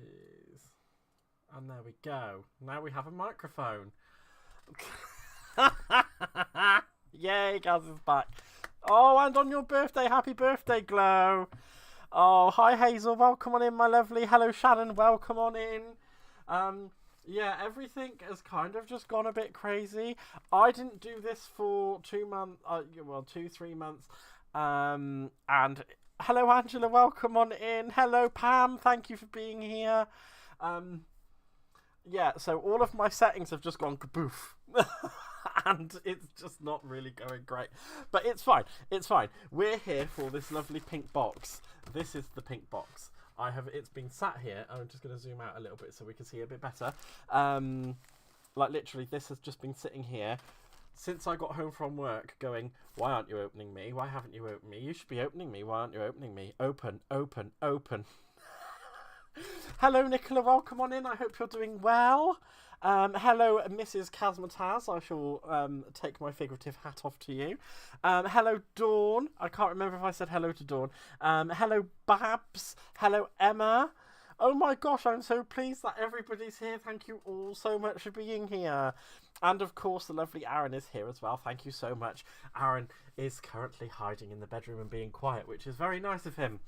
is. And there we go. Now we have a microphone. Yay, Gaz is back. Oh, and on your birthday, happy birthday, Glow. Oh, hi, Hazel. Welcome on in, my lovely. Hello, Shannon. Welcome on in. Yeah, everything has kind of just gone a bit crazy. I didn't do this for 2 months, 3 months. And hello, Angela. Welcome on in. Hello, Pam. Thank you for being here. Yeah, so all of my settings have just gone kaboof. And it's just not really going great. But it's fine. It's fine. We're here for this lovely pink box. This is the pink box. It's been sat here. I'm just going to zoom out a little bit so we can see it a bit better. Like literally, this has just been sitting here since I got home from work going, why aren't you opening me? Why haven't you opened me? You should be opening me. Why aren't you opening me? Open, open, open. Hello, Nicola. Welcome on in. I hope you're doing well. Hello, Mrs. Kazmataz. I shall take my figurative hat off to you. Hello, Dawn. I can't remember if I said hello to Dawn. Hello, Babs. Hello, Emma. Oh my gosh, I'm so pleased that everybody's here. Thank you all so much for being here. And of course, the lovely Aaron is here as well. Thank you so much. Aaron is currently hiding in the bedroom and being quiet, which is very nice of him.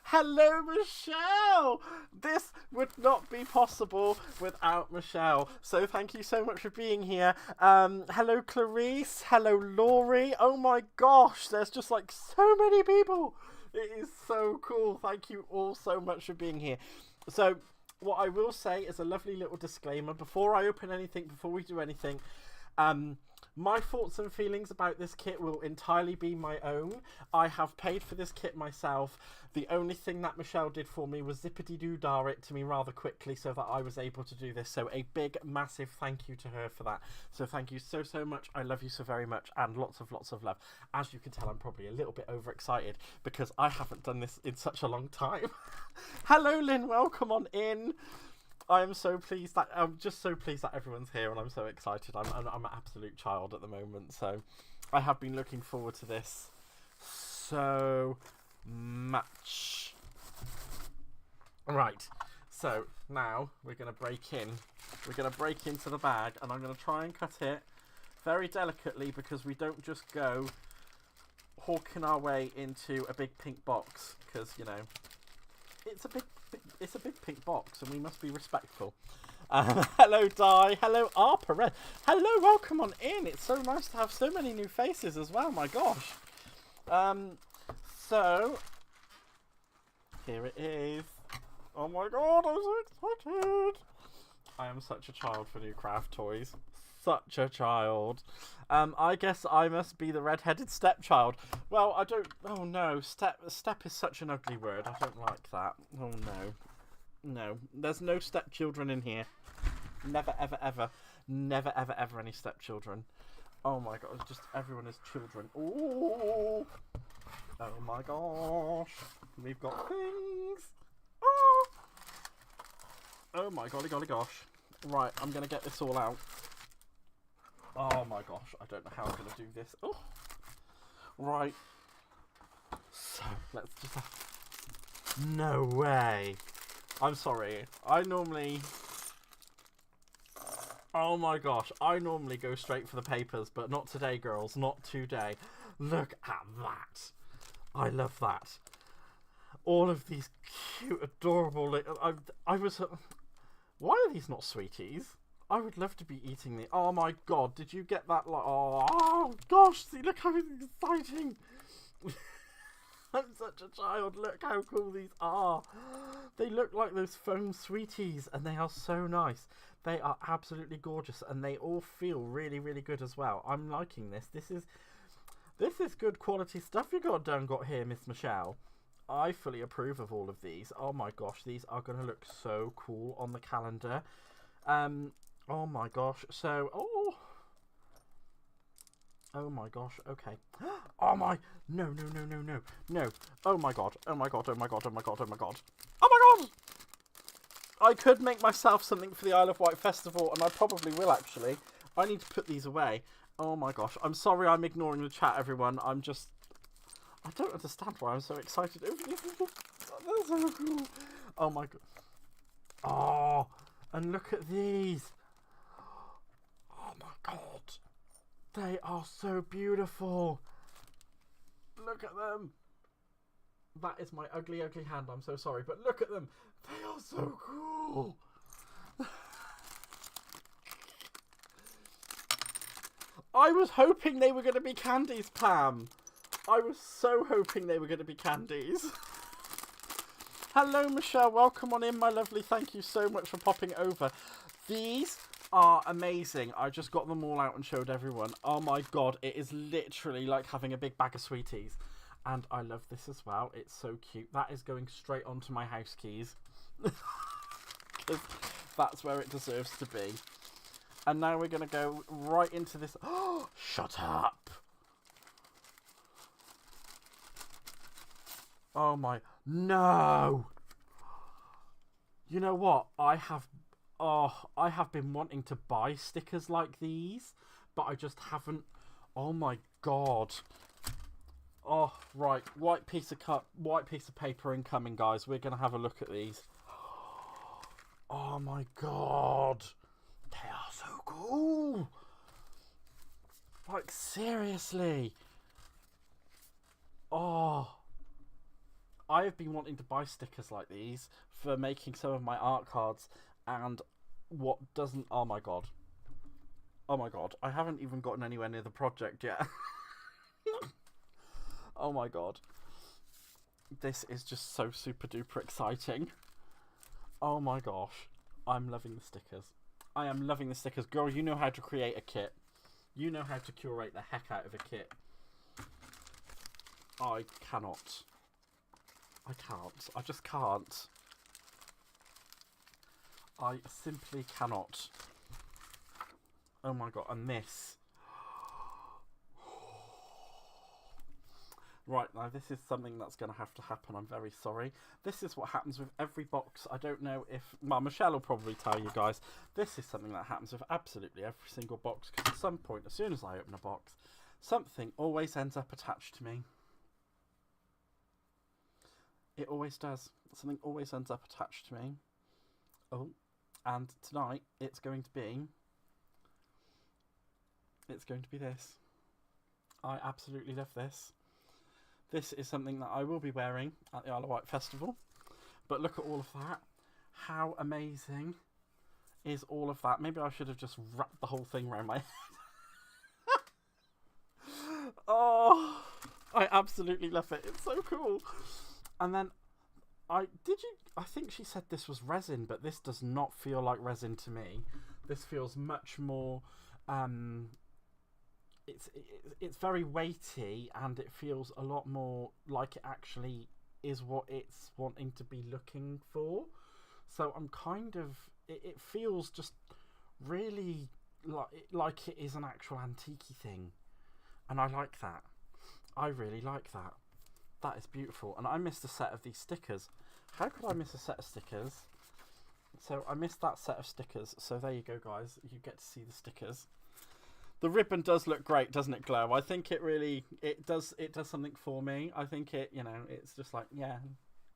Hello, Michelle! This would not be possible without Michelle. So thank you so much for being here. Hello, Clarice. Hello, Laurie. Oh my gosh, there's just like so many people. It is so cool. Thank you all so much for being here. So what I will say is a lovely little disclaimer. Before I open anything, before we do anything, my thoughts and feelings about this kit will entirely be my own. I have paid for this kit myself. The only thing that Michelle did for me was zippity-doo-dah it to me rather quickly so that I was able to do this. So a big, massive thank you to her for that. So thank you so, so much. I love you so very much and lots of love. As you can tell, I'm probably a little bit overexcited because I haven't done this in such a long time. Hello, Lynn. Welcome on in. I'm just so pleased that everyone's here, and I'm so excited. I'm an absolute child at the moment, so I have been looking forward to this so much. Right, so now we're gonna break in. We're gonna break into the bag, and I'm gonna try and cut it very delicately because we don't just go hawking our way into a big pink box, because you know it's a big pink box and we must be respectful. Hello, Di. Hello, R. Perez. Hello, welcome on in. It's so nice to have so many new faces as well. My gosh. So here it is. Oh my god, I'm so excited. I am such a child for new craft toys. Such a child. I guess I must be the red-headed stepchild. Well, I don't... Oh, no. Step is such an ugly word. I don't like that. Oh, no. No. There's no stepchildren in here. Never, ever, ever. Never, ever, ever any stepchildren. Oh, my God. Just everyone is children. Ooh. Oh, my gosh. We've got things. Oh. Oh, my golly, golly, gosh. Right, I'm going to get this all out. Oh my gosh, I don't know how I'm going to do this. Oh, right. So, let's just have... No way. I'm sorry. Oh my gosh, I normally go straight for the papers, but not today, girls. Not today. Look at that. I love that. All of these cute, adorable... I was... Why are these not sweeties? I would love to be eating the... Oh my god, did you get that? Oh gosh, see, look how exciting. I'm such a child. Look how cool these are. They look like those foam sweeties and they are so nice. They are absolutely gorgeous and they all feel really, really good as well. I'm liking this. This is good quality stuff you got here, Miss Michelle. I fully approve of all of these. Oh my gosh, these are going to look so cool on the calendar. Oh my gosh, so, oh my gosh, okay. Oh my, no. Oh my god. I could make myself something for the Isle of Wight Festival, and I probably will actually. I need to put these away. Oh my gosh, I'm sorry I'm ignoring the chat, everyone. I don't understand why I'm so excited over these. They're so cool. Oh my god. Oh, and look at these. Oh my god. They are so beautiful. Look at them. That is my ugly, ugly hand. I'm so sorry, but look at them. They are so cool. I was hoping they were going to be candies, Pam. I was so hoping they were going to be candies. Hello, Michelle. Welcome on in, my lovely. Thank you so much for popping over. These are amazing. I just got them all out and showed everyone. Oh my god, it is literally like having a big bag of sweeties. And I love this as well. It's so cute. That is going straight onto my house keys. Because that's where it deserves to be. And now we're going to go right into this. Oh, shut up. Oh my. No. You know what? I have been wanting to buy stickers like these, but I just haven't. Oh my god. Oh, right. White piece of paper incoming, guys. We're going to have a look at these. Oh my god. They are so cool. Like, seriously. Oh. I have been wanting to buy stickers like these for making some of my art cards, and what doesn't... Oh my god. Oh my god. I haven't even gotten anywhere near the project yet. Oh my god. This is just so super duper exciting. Oh my gosh. I'm loving the stickers. I am loving the stickers. Girl, you know how to create a kit. You know how to curate the heck out of a kit. I cannot. I can't. I just can't. I simply cannot. Oh my god, and this. Right, now this is something that's going to have to happen. I'm very sorry. This is what happens with every box. I don't know if... Well, Michelle will probably tell you guys. This is something that happens with absolutely every single box. Because at some point, as soon as I open a box, something always ends up attached to me. It always does. Something always ends up attached to me. Oh, and tonight it's going to be... It's going to be this. I absolutely love this. This is something that I will be wearing at the Isle of Wight Festival. But look at all of that. How amazing is all of that? Maybe I should have just wrapped the whole thing around my head. Oh, I absolutely love it. It's so cool. And then, I think she said this was resin, but this does not feel like resin to me. This feels much more... It's very weighty, and it feels a lot more like it actually is what it's wanting to be looking for. So I'm kind of... It feels just really like it is an actual antique thing. And I like that. I really like that. That is beautiful. And I missed a set of these stickers. How could I miss a set of stickers? So I missed that set of stickers. So there you go, guys. You get to see the stickers. The ribbon does look great, doesn't it, Glow? I think it really, it does something for me. I think it, you know, it's just like, yeah,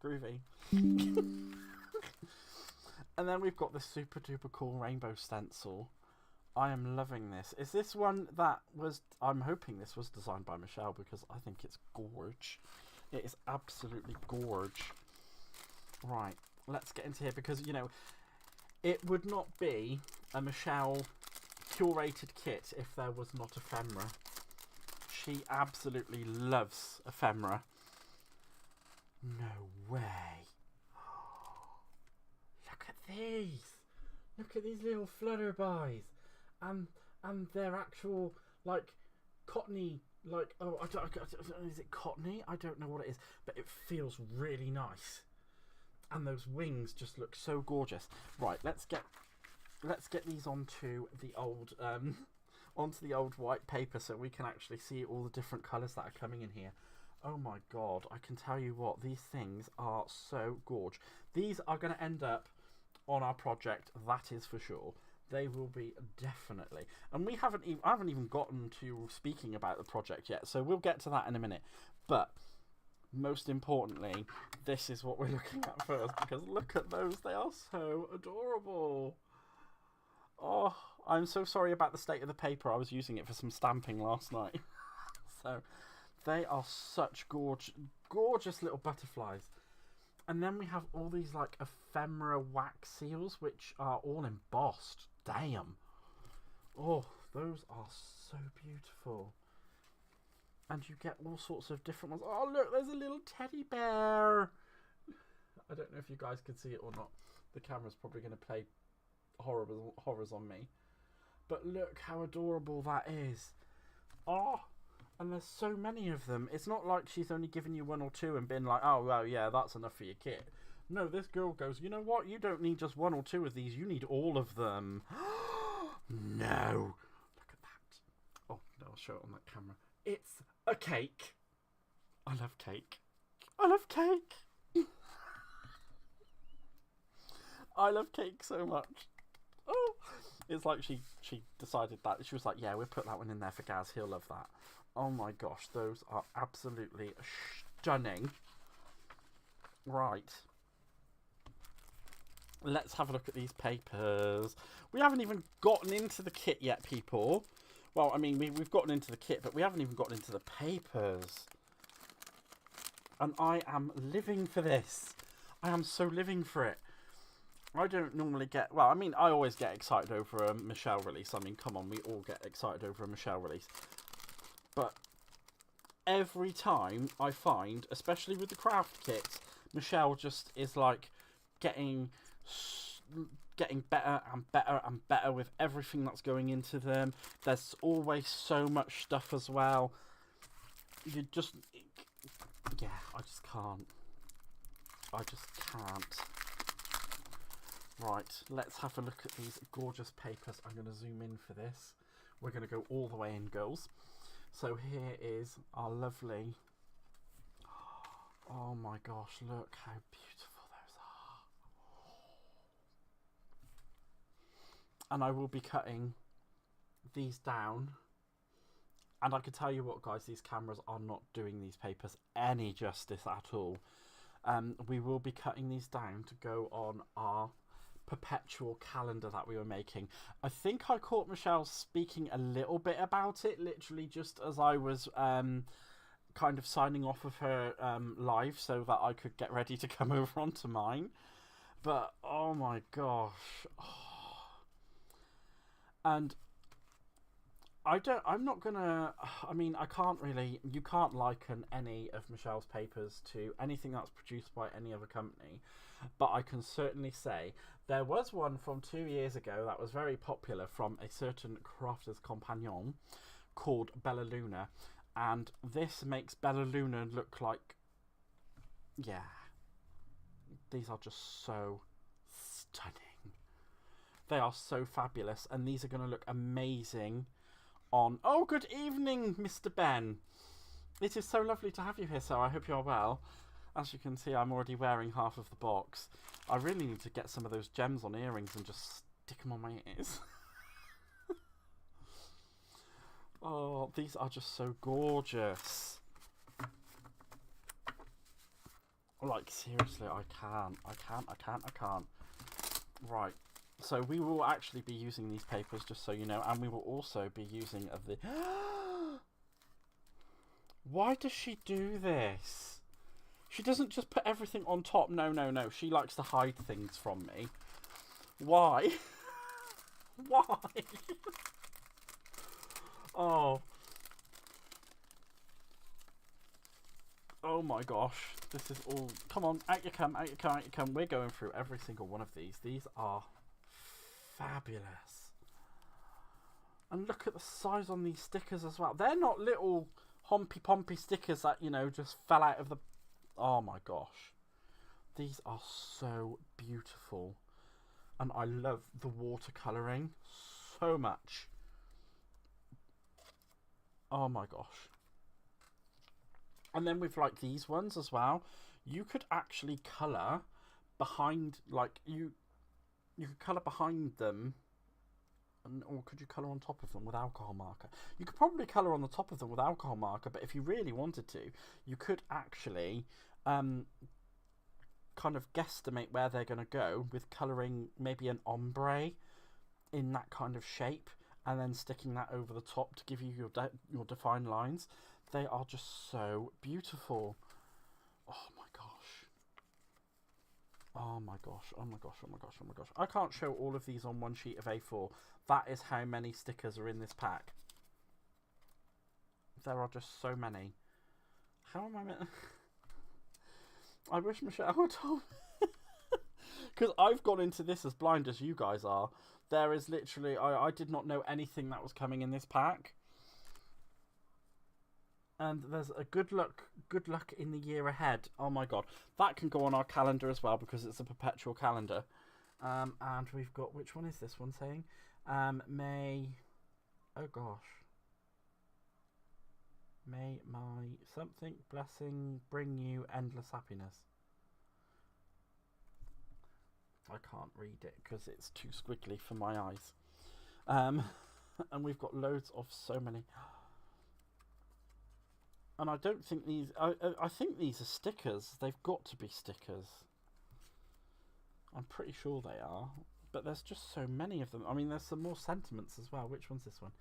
groovy. And then we've got this super duper cool rainbow stencil. I am loving this. Is this one that was, I'm hoping this was designed by Michelle, because I think it's gorge. It is absolutely gorge. Right, let's get into here, because, you know, it would not be a Michelle curated kit if there was not ephemera. She absolutely loves ephemera. No way. Look at these. Look at these little flutterbies. And they're actual, like, cottony, like, oh, is it cottony? I don't know what it is, but it feels really nice. And those wings just look so gorgeous. Right, let's get these onto the old white paper so we can actually see all the different colours that are coming in here. Oh my god, I can tell you what, these things are so gorge. These are going to end up on our project, that is for sure. They will be definitely. And I haven't even gotten to speaking about the project yet, so we'll get to that in a minute. But most importantly, this is what we're looking at first, because look at those. They are so adorable. Oh, I'm so sorry about the state of the paper. I was using it for some stamping last night. So they are such gorgeous little butterflies. And then we have all these like ephemera wax seals, which are all embossed. Damn. Oh, those are so beautiful. And you get all sorts of different ones. Oh, look, there's a little teddy bear. I don't know if you guys can see it or not. The camera's probably going to play horrors on me. But look how adorable that is. Oh, and there's so many of them. It's not like she's only given you one or two and been like, oh, well, yeah, that's enough for your kit. No, this girl goes, you know what? You don't need just one or two of these. You need all of them. No. Look at that. Oh, no, I'll show it on that camera. It's a cake. I love cake. I love cake. I love cake so much. Oh, it's like she decided that. She was like, yeah, we'll put that one in there for Gaz. He'll love that. Oh my gosh, those are absolutely stunning. Right. Let's have a look at these papers. We haven't even gotten into the kit yet, people. Well, I mean, we've gotten into the kit, but we haven't even gotten into the papers. And I am living for this. I am so living for it. I don't normally get... Well, I mean, I always get excited over a Michelle release. I mean, come on, we all get excited over a Michelle release. But every time I find, especially with the craft kits, Michelle just is like getting better and better and better with everything that's going into them. There's always so much stuff as well. You just... Yeah, I just can't. I just can't. Right, let's have a look at these gorgeous papers. I'm going to zoom in for this. We're going to go all the way in, girls. So here is our lovely... Oh my gosh, look how beautiful those are. And I will be cutting these down. And I can tell you what, guys, these cameras are not doing these papers any justice at all. We will be cutting these down to go on our perpetual calendar that we were making. I think I caught Michelle speaking a little bit about it, literally just as I was kind of signing off of her live so that I could get ready to come over onto mine. But, oh my gosh. Oh. And I'm not gonna, I mean, I can't really, you can't liken any of Michelle's papers to anything that's produced by any other company, but I can certainly say there was one from 2 years ago that was very popular from a certain crafter's companion called Bella Luna, and this makes Bella Luna look like, yeah, these are just so stunning. They are so fabulous, and these are going to look amazing on... Oh, good evening, Mr. Ben. It is so lovely to have you here, sir. I hope you're well. As you can see, I'm already wearing half of the box. I really need to get some of those gems on earrings and just stick them on my ears. Oh, these are just so gorgeous. Like, seriously, I can't. Right. So we will actually be using these papers, just so you know, and we will also be using of the... Why does she do this? She doesn't just put everything on top. No. She likes to hide things from me. Why? Why? Oh. Oh my gosh. This is all... Come on, out you come. We're going through every single one of these. These are fabulous. And look at the size on these stickers as well. They're not little hompy pompy stickers that, you know, just fell out of the... Oh my gosh. These are so beautiful. And I love the watercolouring so much. Oh my gosh. And then with like these ones as well, you could actually colour behind, like you could colour behind them Or could you colour on top of them with alcohol marker? You could probably colour on the top of them with alcohol marker, but if you really wanted to, you could actually kind of guesstimate where they're going to go with colouring maybe an ombre in that kind of shape, and then sticking that over the top to give you your defined lines. They are just so beautiful. Oh my gosh. Oh my gosh, oh my gosh, oh my gosh, oh my gosh. I can't show all of these on one sheet of A4. That is how many stickers are in this pack. There are just so many. How am I meant? I wish Michelle had told me. Because I've gone into this as blind as you guys are. There is literally, I did not know anything that was coming in this pack. And there's a good luck in the year ahead. Oh my god. That can go on our calendar as well because it's a perpetual calendar. And we've got, which one is this one saying? May, oh gosh. May my something blessing bring you endless happiness. I can't read it because it's too squiggly for my eyes. And we've got loads of so many. And I don't think these... I think these are stickers. They've got to be stickers. I'm pretty sure they are. But there's just so many of them. I mean, there's some more sentiments as well. Which one's this one?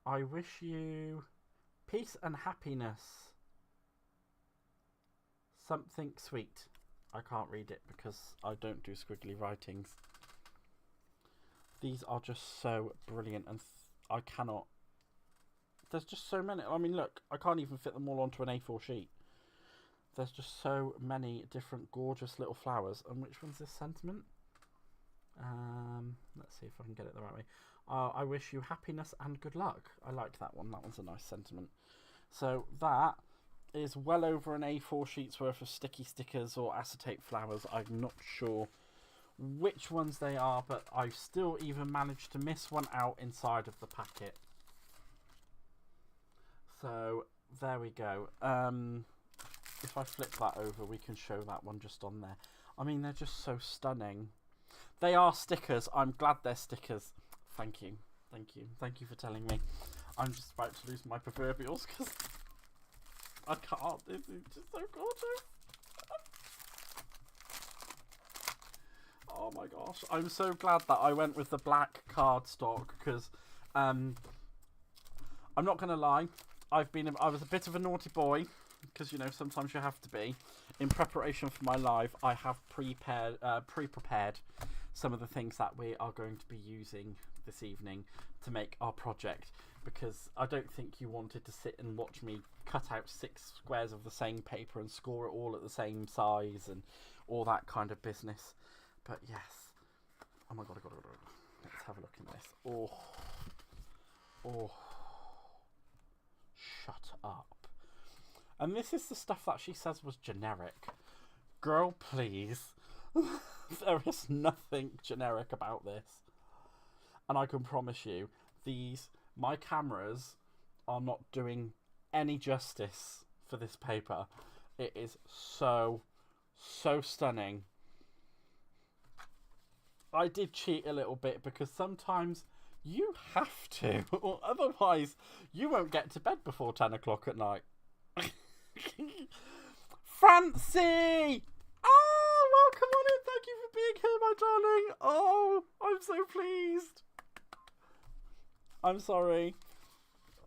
I wish you peace and happiness. Something sweet. I can't read it because I don't do squiggly writings. These are just so brilliant, and I cannot... There's just so many. I mean, look, I can't even fit them all onto an A4 sheet. There's just so many different gorgeous little flowers. And which one's this sentiment? Let's see if I can get it the right way. I wish you happiness and good luck. I like that one. That one's a nice sentiment. So that is well over an A4 sheet's worth of sticky stickers or acetate flowers. I'm not sure which ones they are, but I've still even managed to miss one out inside of the packet. So there we go. If I flip that over, we can show that one just on there. I mean, they're just so stunning. They are stickers. I'm glad they're stickers. Thank you. Thank you. Thank you for telling me. I'm just about to lose my proverbials because I can't. It's just so gorgeous. Oh my gosh. I'm so glad that I went with the black cardstock because I'm not going to lie. I was a bit of a naughty boy because, you know, sometimes you have to be. In preparation for my live, I have pre-prepared some of the things that we are going to be using this evening to make our project, because I don't think you wanted to sit and watch me cut out 6 squares of the same paper and score it all at the same size and all that kind of business. But yes. Oh my god, let's have a look in this. Oh. Shut up. And this is the stuff that she says was generic. Girl, please. There is nothing generic about this. And I can promise you, my cameras are not doing any justice for this paper. It is so stunning. I did cheat a little bit because sometimes you have to, or otherwise you won't get to bed before 10 o'clock at night. Francie! Oh, welcome on in. Thank you for being here, my darling. Oh, I'm so pleased. I'm sorry.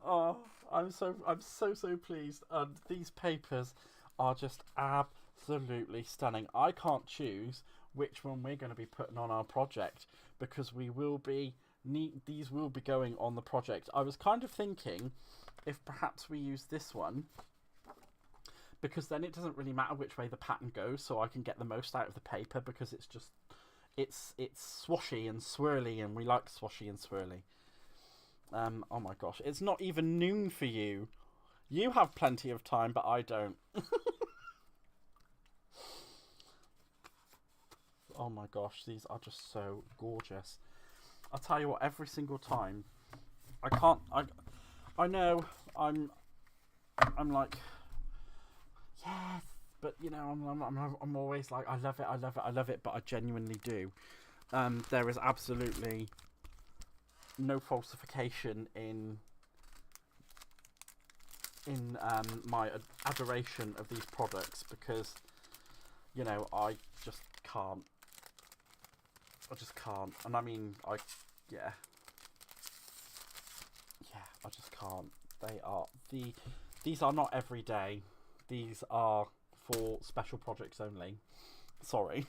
Oh, I'm so pleased. And these papers are just absolutely stunning. I can't choose which one we're going to be putting on our project because these will be going on the project. I was kind of thinking if perhaps we use this one, because then it doesn't really matter which way the pattern goes, so I can get the most out of the paper because it's swashy and swirly, and we like swashy and swirly. Oh my gosh, it's not even noon for you. You have plenty of time, but I don't. Oh my gosh, these are just so gorgeous. I'll tell you what, every single time, I know I'm like, yes, but you know, I'm always like, I love it, but I genuinely do. There is absolutely no falsification in my adoration of these products, because, you know, I just can't. And I mean, yeah, I just can't. These are not every day. These are for special projects only. Sorry.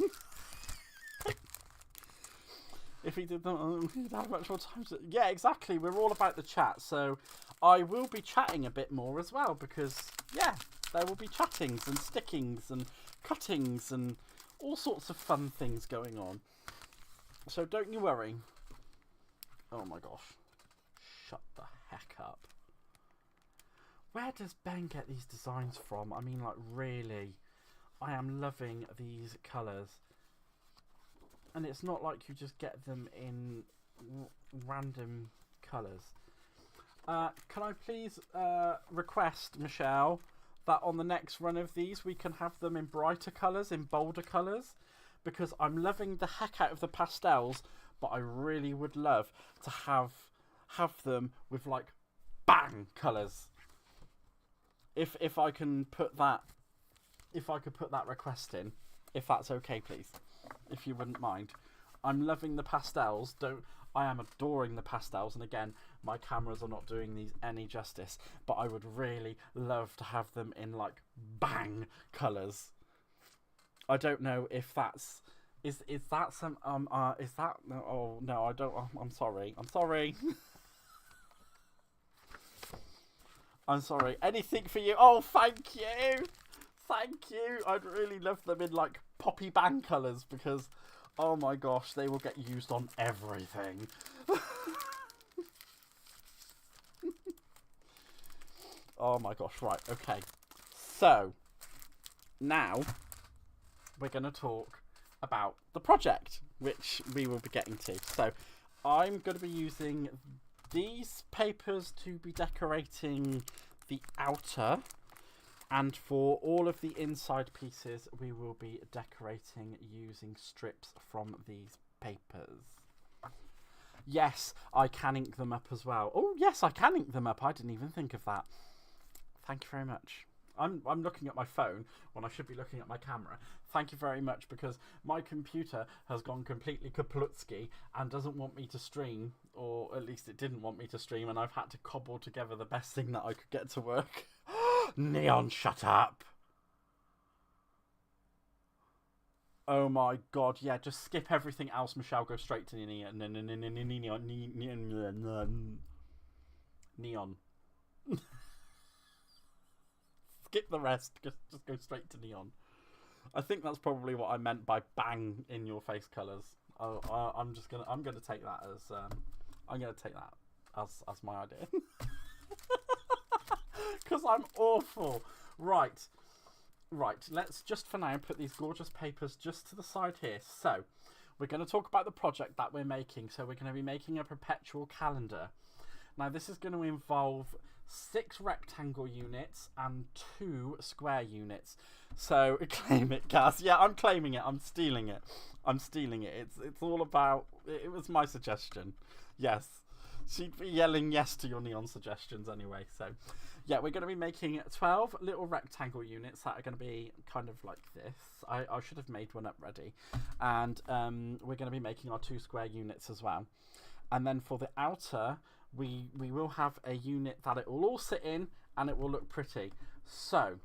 If he did not, he'd have much more time to... Yeah, exactly. We're all about the chat. So I will be chatting a bit more as well, because, yeah, there will be chattings and stickings and cuttings and all sorts of fun things going on. So don't you worry. Oh my gosh. Shut the heck up. Where does Ben get these designs from? I mean, like, really. I am loving these colours. And it's not like you just get them in random colours. Can I please request, Michelle, that on the next run of these we can have them in brighter colours, in bolder colours? Because I'm loving the heck out of the pastels, but I really would love to have them with, like, bang colours. If I can put that, if I could put that request in, if that's okay, please. If you wouldn't mind. I'm loving the pastels. I am adoring the pastels, and again, my cameras are not doing these any justice, but I would really love to have them in, like, bang colours. I don't know if that's is that some is that no, oh no, I don't. I'm sorry. I'm sorry. Anything for you. Oh, thank you. I'd really love them in, like, poppy bang colours, because, oh my gosh, they will get used on everything. Oh my gosh, right, okay. So, now, we're going to talk about the project, which we will be getting to. So, I'm going to be using these papers to be decorating the outer. And for all of the inside pieces, we will be decorating using strips from these papers. Yes, I can ink them up as well. Oh, yes, I can ink them up. I didn't even think of that. Thank you very much. I'm looking at my phone when I should be looking at my camera. Thank you very much, because my computer has gone completely kaplutsky and doesn't want me to stream, or at least it didn't want me to stream, and I've had to cobble together the best thing that I could get to work. Neon, shut up. Oh my god, yeah, just skip everything else, Michelle, go straight to neon. Neon. Skip the rest, just go straight to neon. I think that's probably what I meant by bang in your face colours. I'm gonna take that as my idea. Because I'm awful. Right, let's just for now put these gorgeous papers just to the side here. So, we're going to talk about the project that we're making. So, we're going to be making a perpetual calendar. Now, this is going to involve 6 rectangle units and 2 square units. So, claim it, Cass. Yeah, I'm claiming it. I'm stealing it. It's all about... It was my suggestion. Yes. She'd be yelling yes to your neon suggestions anyway, so... Yeah, we're going to be making 12 little rectangle units that are going to be kind of like this. I should have made one up ready. And we're going to be making our 2 square units as well. And then for the outer, we will have a unit that it will all sit in and it will look pretty. So,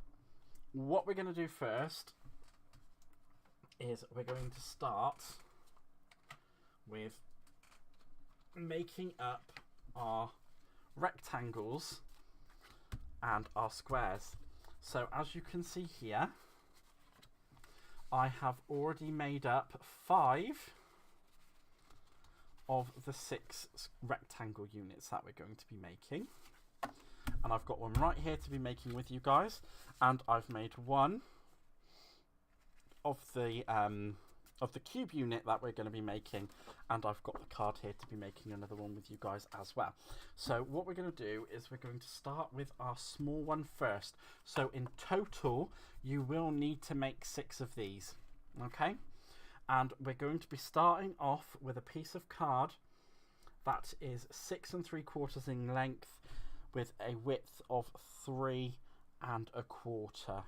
what we're going to do first is we're going to start with making up our rectangles and our squares. So as you can see here, I have already made up 5 of the 6 rectangle units that we're going to be making. And I've got one right here to be making with you guys. And I've made one of the cube unit that we're going to be making, and I've got the card here to be making another one with you guys as well. So what we're going to do is we're going to start with our small one first. So in total you will need to make 6 of these, okay? And we're going to be starting off with a piece of card that is 6 3/4 in length with a width of 3 1/4.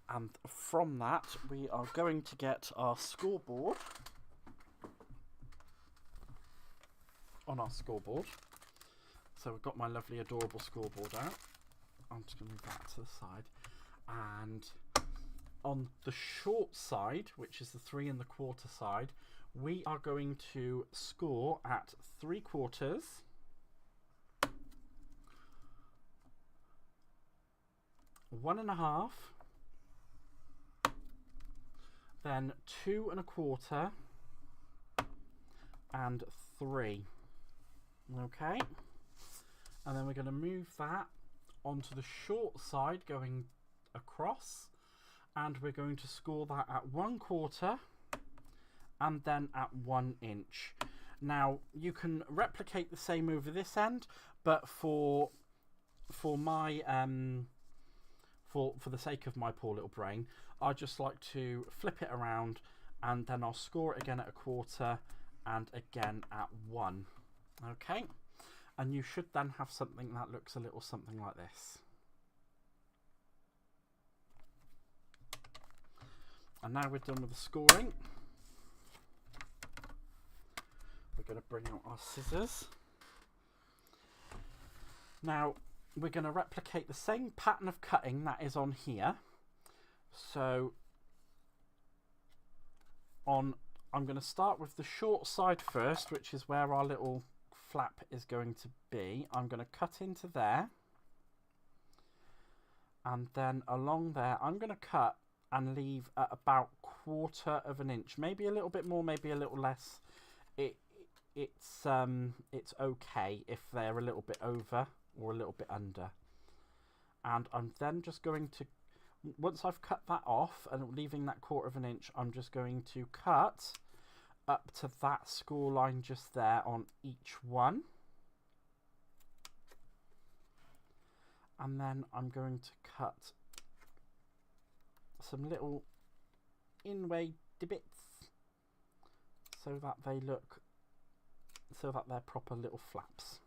And from that, we are going to get our scoreboard. On our scoreboard. So we've got my lovely, adorable scoreboard out. I'm just going to move that to the side. And on the short side, which is the 3 1/4 side, we are going to score at 3/4, one and a half, then 2 1/4, and 3. Okay, and then we're going to move that onto the short side going across, and we're going to score that at 1/4 and then at 1 inch. Now you can replicate the same over this end, but for my for the sake of my poor little brain, I just like to flip it around, and then I'll score it again at 1/4 and again at 1. Okay, and you should then have something that looks a little something like this. And now we're done with the scoring. We're going to bring out our scissors. Now we're going to replicate the same pattern of cutting that is on here. So I'm going to start with the short side first, which is where our little flap is going to be. I'm going to cut into there, and then along there I'm going to cut and leave at about 1/4 inch, maybe a little bit more, maybe a little less. It's okay if they're a little bit over or a little bit under. And I'm then just going to, once I've cut that off and leaving that 1/4 inch, I'm just going to cut up to that score line just there on each one. And then I'm going to cut some little inway divots so that they look, so that they're proper little flaps.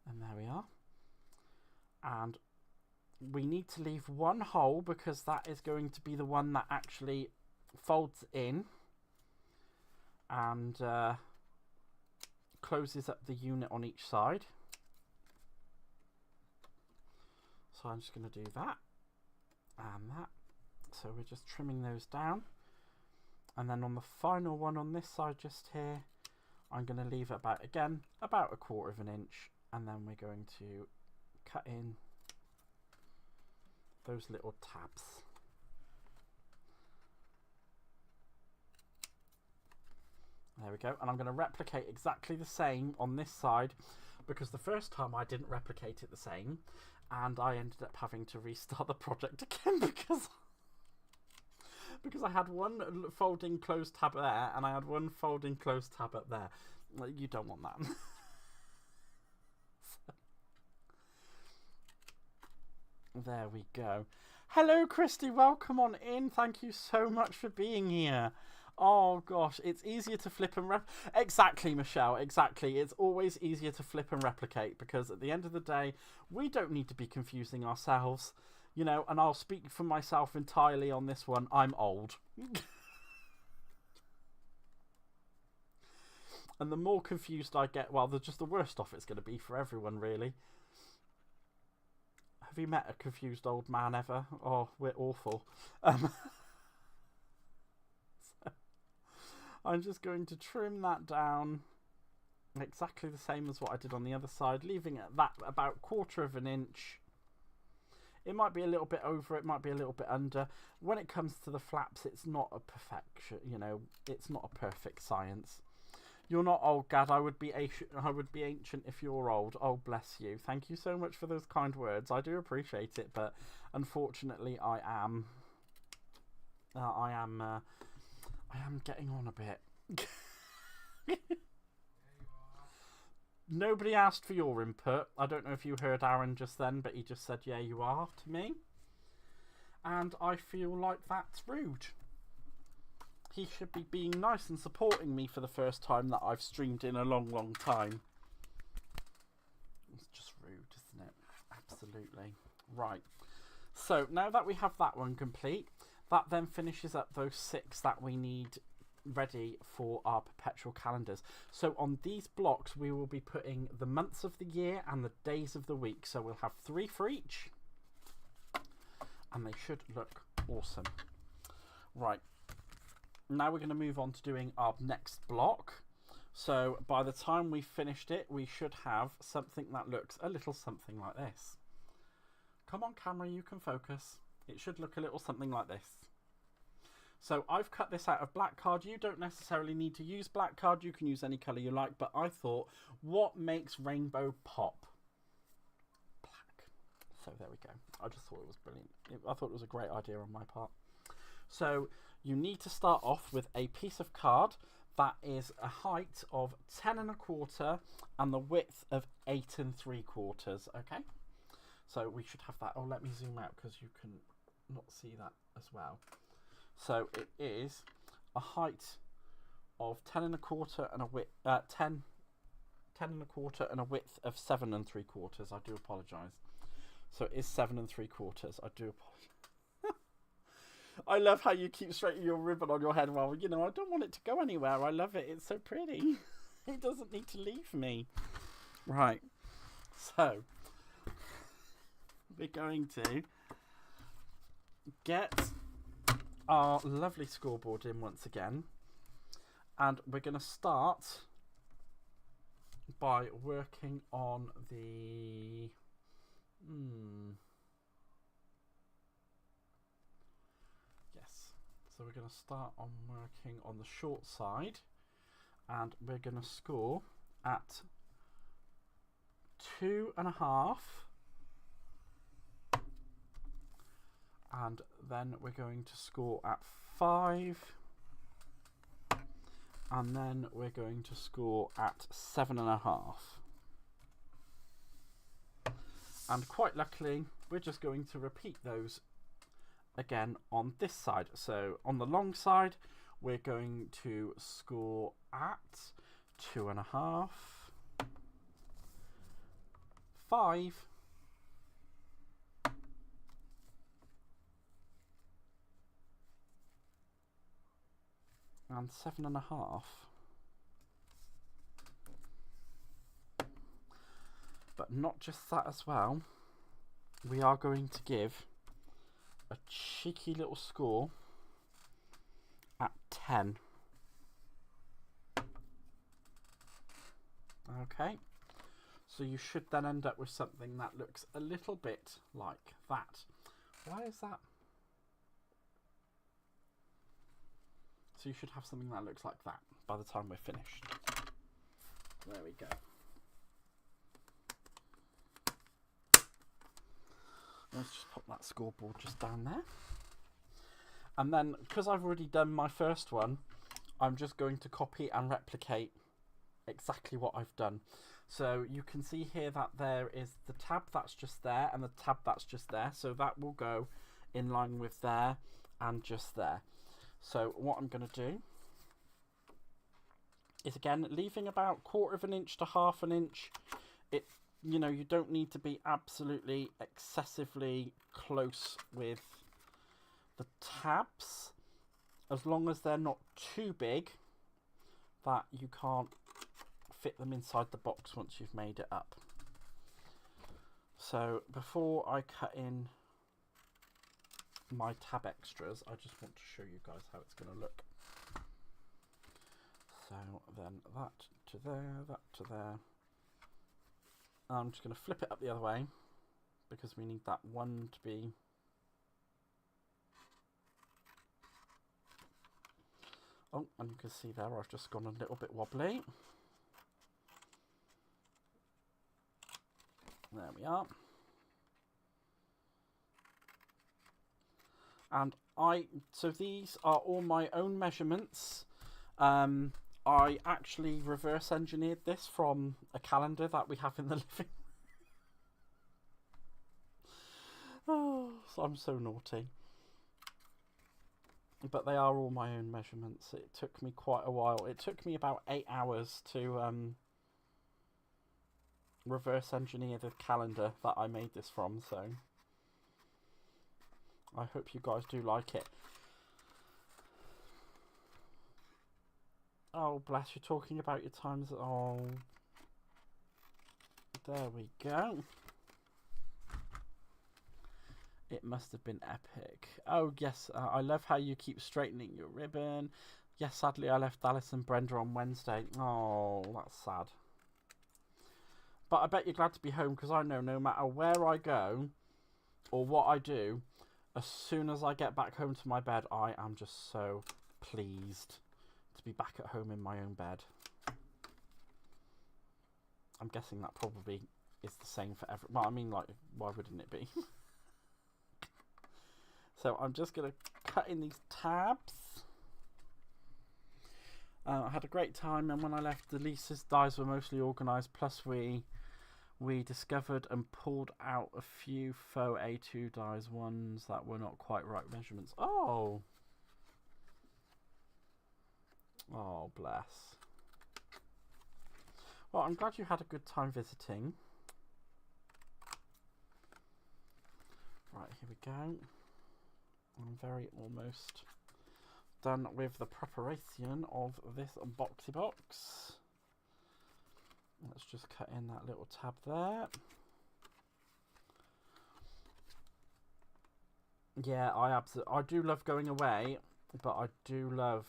And there we are. And we need to leave one hole because that is going to be the one that actually folds in and closes up the unit on each side. So I'm just going to do that and that. So we're just trimming those down. And then on the final one on this side just here, I'm going to leave it about 1/4 inch. And then we're going to cut in those little tabs. There we go. And I'm going to replicate exactly the same on this side, because the first time I didn't replicate it the same, and I ended up having to restart the project again because I had one folding closed tab there and I had one folding closed tab up there. You don't want that. There we go. Hello, Christy. Welcome on in. Thank you so much for being here. Oh, gosh. It's easier to flip and Exactly, Michelle. Exactly. It's always easier to flip and replicate because at the end of the day, we don't need to be confusing ourselves. You know, and I'll speak for myself entirely on this one. I'm old. And the more confused I get, well, just the worse off it's going to be for everyone, really. Have you met a confused old man ever? Oh, we're awful. So I'm just going to trim that down exactly the same as what I did on the other side, leaving it that about 1/4 inch. It might be a little bit over, it might be a little bit under. When it comes to the flaps, it's not a perfection, you know, it's not a perfect science. You're not old, Gad. I would be ancient if you're old. Oh, bless you. Thank you so much for those kind words. I do appreciate it, but unfortunately, I am getting on a bit. nobody asked for your input. I don't know if you heard Aaron just then, but he just said, yeah, you are to me. And I feel like that's rude. He should be being nice and supporting me for the first time that I've streamed in a long, long time. It's just rude, isn't it? Absolutely. Right. So now that we have that one complete, that then finishes up those 6 that we need ready for our perpetual calendars. So on these blocks, we will be putting the months of the year and the days of the week. So we'll have 3 for each. And they should look awesome. Right. Now we're going to move on to doing our next block. So by the time we've finished it, we should have something that looks a little something like this. Come on, camera, you can focus. It should look a little something like this. So I've cut this out of black card. You don't necessarily need to use black card. You can use any colour you like. But I thought, what makes rainbow pop? Black. So there we go. I just thought it was brilliant. I thought it was a great idea on my part. So you need to start off with a piece of card that is a height of 10 1/4 and the width of 8 3/4. Okay, so we should have that. Oh, let me zoom out because you can not see that as well. So it is a height of 10 1/4 and a width 10 1/4 and a width of 7 3/4. I do apologise. So it is 7 3/4. I do apologise. I love how you keep straightening your ribbon on your head. Well, you know, I don't want it to go anywhere. I love it. It's so pretty. It doesn't need to leave me. Right. So, we're going to get our lovely scoreboard in once again. And we're going to start by working on the... So we're going to start on working on the short side, and we're going to score at 2.5, and then we're going to score at 5, and then we're going to score at 7.5. And quite luckily, we're just going to repeat those again on this side. So on the long side, we're going to score at 2.5, 5, and 7.5. But not just that as well, we are going to give a cheeky little score at 10. Okay, so you should then end up with something that looks a little bit like that. Why is that? So you should have something that looks like that by the time we're finished. There we go. Let's just pop that scoreboard just down there. And then, because I've already done my first one, I'm just going to copy and replicate exactly what I've done. So you can see here that there is the tab that's just there and the tab that's just there. So that will go in line with there and just there. So what I'm going to do is, again, leaving about 1/4 inch to 1/2 inch. You know, you don't need to be absolutely excessively close with the tabs, as long as they're not too big that you can't fit them inside the box once you've made it up. So before I cut in my tab extras, I just want to show you guys how it's going to look. So then that to there, that to there. I'm just going to flip it up the other way because we need that one to be oh, and you can see there I've just gone a little bit wobbly. There we are. And so these are all my own measurements. I actually reverse engineered this from a calendar that we have in the living. Oh, so I'm so naughty. But they are all my own measurements. It took me quite a while. It took me about 8 hours to reverse engineer the calendar that I made this from, so I hope you guys do like it. Oh, bless you, talking about your times. Oh, there we go. It must have been epic. Oh, yes, I love how you keep straightening your ribbon. Yes, sadly, I left Alice and Brenda on Wednesday. Oh, that's sad. But I bet you're glad to be home, because I know no matter where I go or what I do, as soon as I get back home to my bed, I am just so pleased to be back at home in my own bed. I'm guessing that probably is the same for everyone. Well, I mean, like, why wouldn't it be? So I'm just going to cut in these tabs. I had a great time, and when I left, the Lisa's dies were mostly organised, plus we discovered and pulled out a few faux A2 dies, ones that were not quite right measurements. Oh! Oh, bless. Well, I'm glad you had a good time visiting. Right, here we go. I'm very almost done with the preparation of this boxy box. Let's just cut in that little tab there. Yeah, I do love going away, but I do love,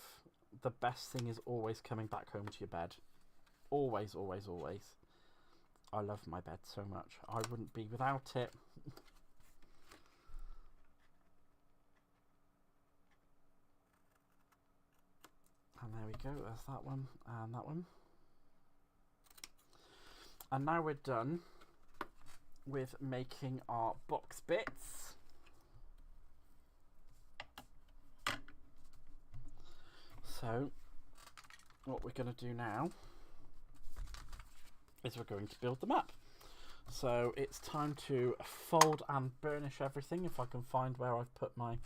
the best thing is always coming back home to your bed. Always, always, always. I love my bed so much. I wouldn't be without it. And there we go, there's that one and that one. And now we're done with making our box bits. So what we're going to do now is we're going to build them up. So it's time to fold and burnish everything, if I can find where I've put my...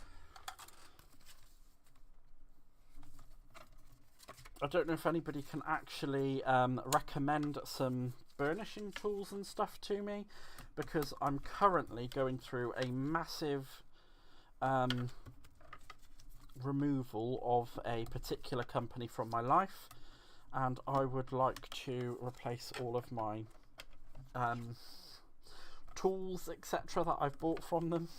I don't know if anybody can actually recommend some burnishing tools and stuff to me, because I'm currently going through a massive removal of a particular company from my life, and I would like to replace all of my tools, etc., that I've bought from them.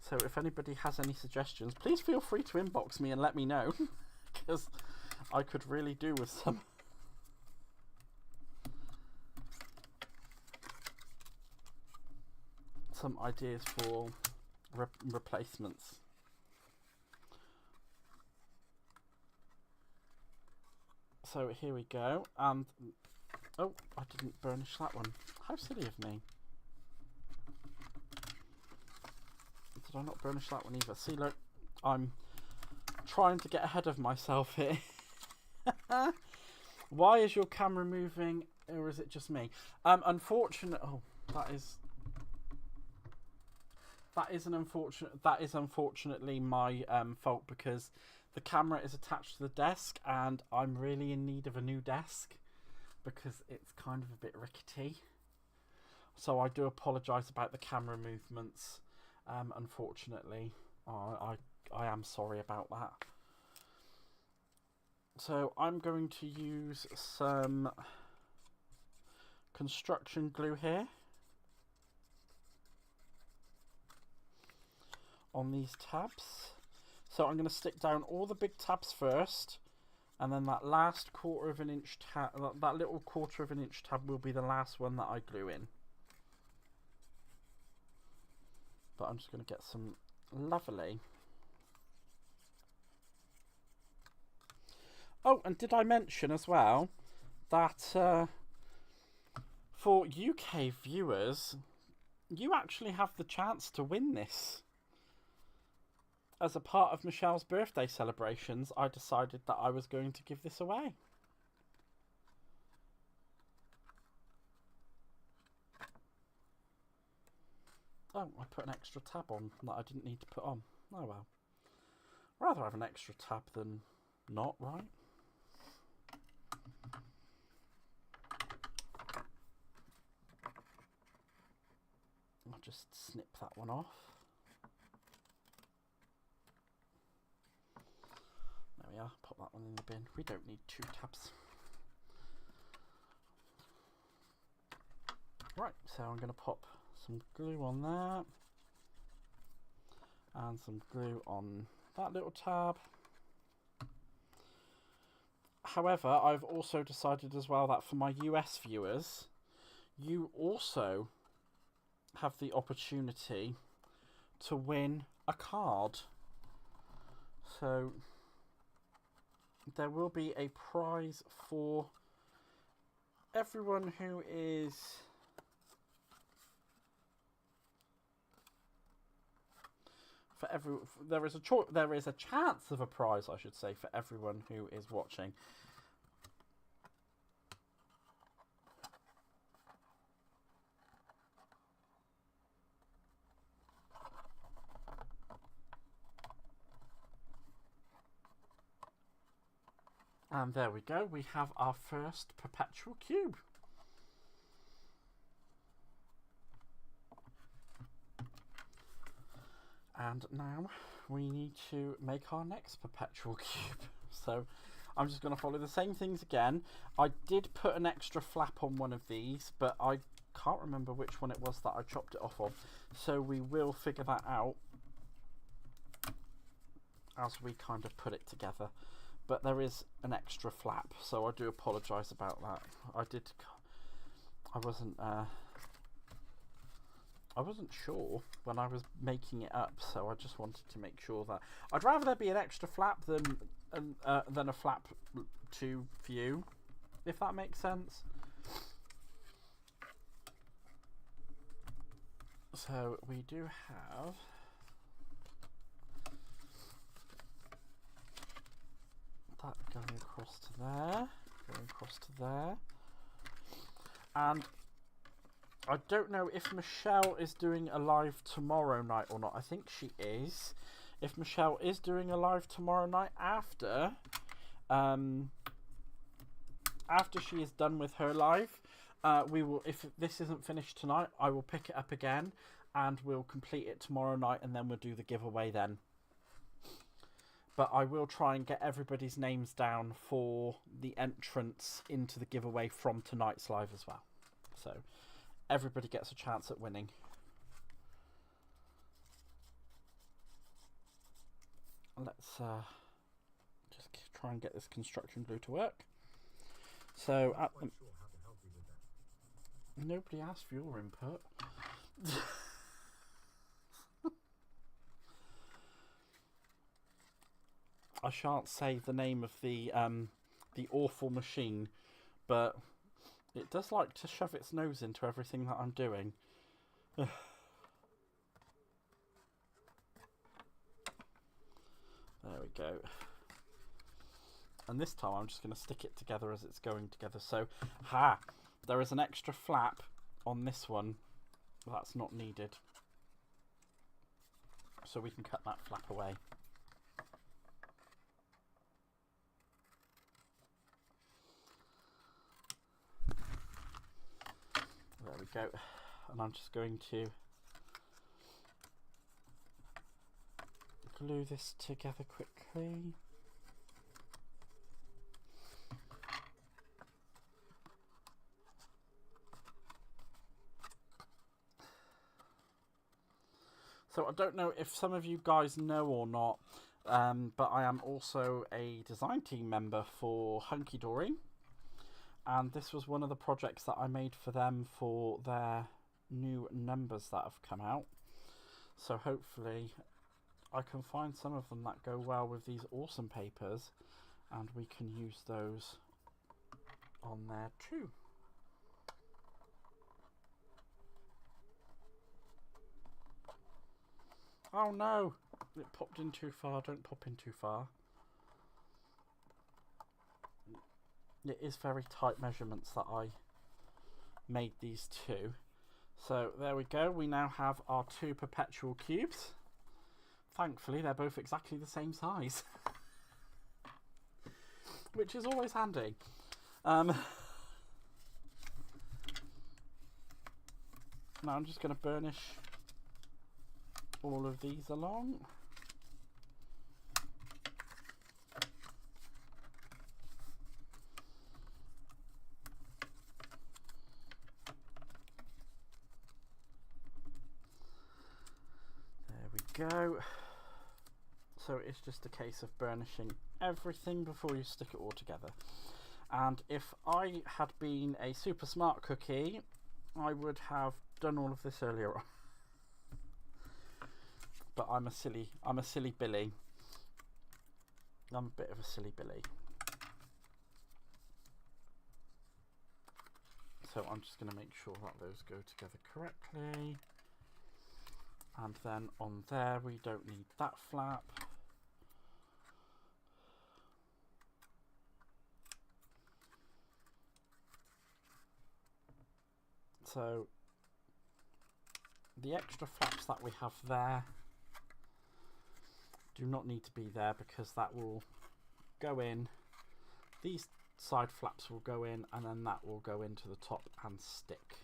So if anybody has any suggestions, please feel free to inbox me and let me know, because I could really do with some ideas for replacements. So here we go, and oh, I didn't burnish that one. How silly of me. Did I not burnish that one either? See, look, I'm trying to get ahead of myself here. Why is your camera moving, or is it just me? Unfortunate. Oh, that is unfortunately my fault, because the camera is attached to the desk, and I'm really in need of a new desk because it's kind of a bit rickety. So I do apologise about the camera movements. Unfortunately, I am sorry about that. So I'm going to use some construction glue here on these tabs. So I'm going to stick down all the big tabs first, and then that last quarter of an inch tab, that little quarter of an inch tab, will be the last one that I glue in. But I'm just going to get some lovely... Oh, and did I mention as well that for UK viewers, you actually have the chance to win this. as a part of Michelle's birthday celebrations, I decided that I was going to give this away. Oh, I put an extra tab on that I didn't need to put on. Oh well. Rather have an extra tab than not, right? I'll just snip that one off. There we are, pop that one in the bin. We don't need 2 tabs. Right, so I'm going to pop some glue on that. And some glue on that little tab. However, I've also decided as well that for my US viewers, you also have the opportunity to win a card. So there will be a prize for everyone who is there is a chance of a prize, I should say, for everyone who is watching. And there we go, we have our first perpetual cube. And now we need to make our next perpetual cube. So I'm just going to follow the same things again. I did put an extra flap on one of these, but I can't remember which one it was that I chopped it off of. So we will figure that out as we kind of put it together. But there is an extra flap, so I do apologise about that. I wasn't sure when I was making it up, so I just wanted to make sure that I'd rather there be an extra flap than a flap to view, if that makes sense. So we do have that going across to there, going across to there, and I don't know if Michelle is doing a live tomorrow night or not. I think she is. If Michelle is doing a live tomorrow night after she is done with her live, we will. If this isn't finished tonight, I will pick it up again and we'll complete it tomorrow night, and then we'll do the giveaway then. But I will try and get everybody's names down for the entrance into the giveaway from tonight's live as well. So everybody gets a chance at winning. Let's just try and get this construction glue to work. So nobody asked for your input. I shan't say the name of the awful machine, but it does like to shove its nose into everything that I'm doing. There we go. And this time I'm just going to stick it together as it's going together. So, there is an extra flap on this one. That's not needed. So we can cut that flap away. There we go. And I'm just going to glue this together quickly. So I don't know if some of you guys know or not, but I am also a design team member for Hunky Dory. And this was one of the projects that I made for them for their new numbers that have come out. So hopefully I can find some of them that go well with these awesome papers, and we can use those on there too. Oh no, It popped in too far. Don't pop in too far. It is very tight measurements that I made these two. So there we go. We now have our 2 perpetual cubes. Thankfully, they're both exactly the same size, which is always handy. Now I'm just going to burnish all of these along. There we go. So it's just a case of burnishing everything before you stick it all together. And if I had been a super smart cookie, I would have done all of this earlier on. But I'm a silly Billy. I'm a bit of a silly Billy. So I'm just going to make sure that those go together correctly. And then on there, we don't need that flap. So the extra flaps that we have there do not need to be there, because that will go in. These side flaps will go in, and then that will go into the top and stick.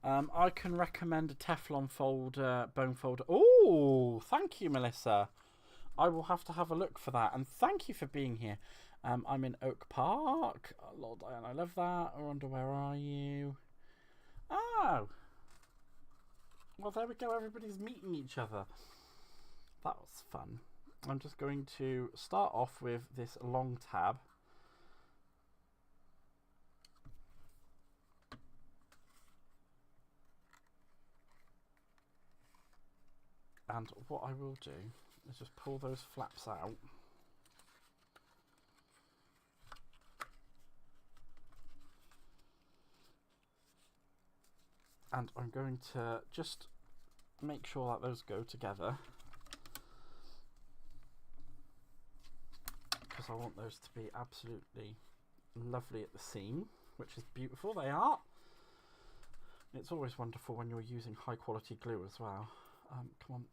I can recommend a Teflon folder, bone folder. Oh, thank you, Melissa. I will have to have a look for that. And thank you for being here. I'm in Oak Park. Oh, Lord Diane, I love that. I wonder, where are you? Oh. Well, there we go. Everybody's meeting each other. That was fun. I'm just going to start off with this long tab. And what I will do is just pull those flaps out. And I'm going to just make sure that those go together, because I want those to be absolutely lovely at the seam, which is beautiful. They are. It's always wonderful when you're using high quality glue as well. Come on.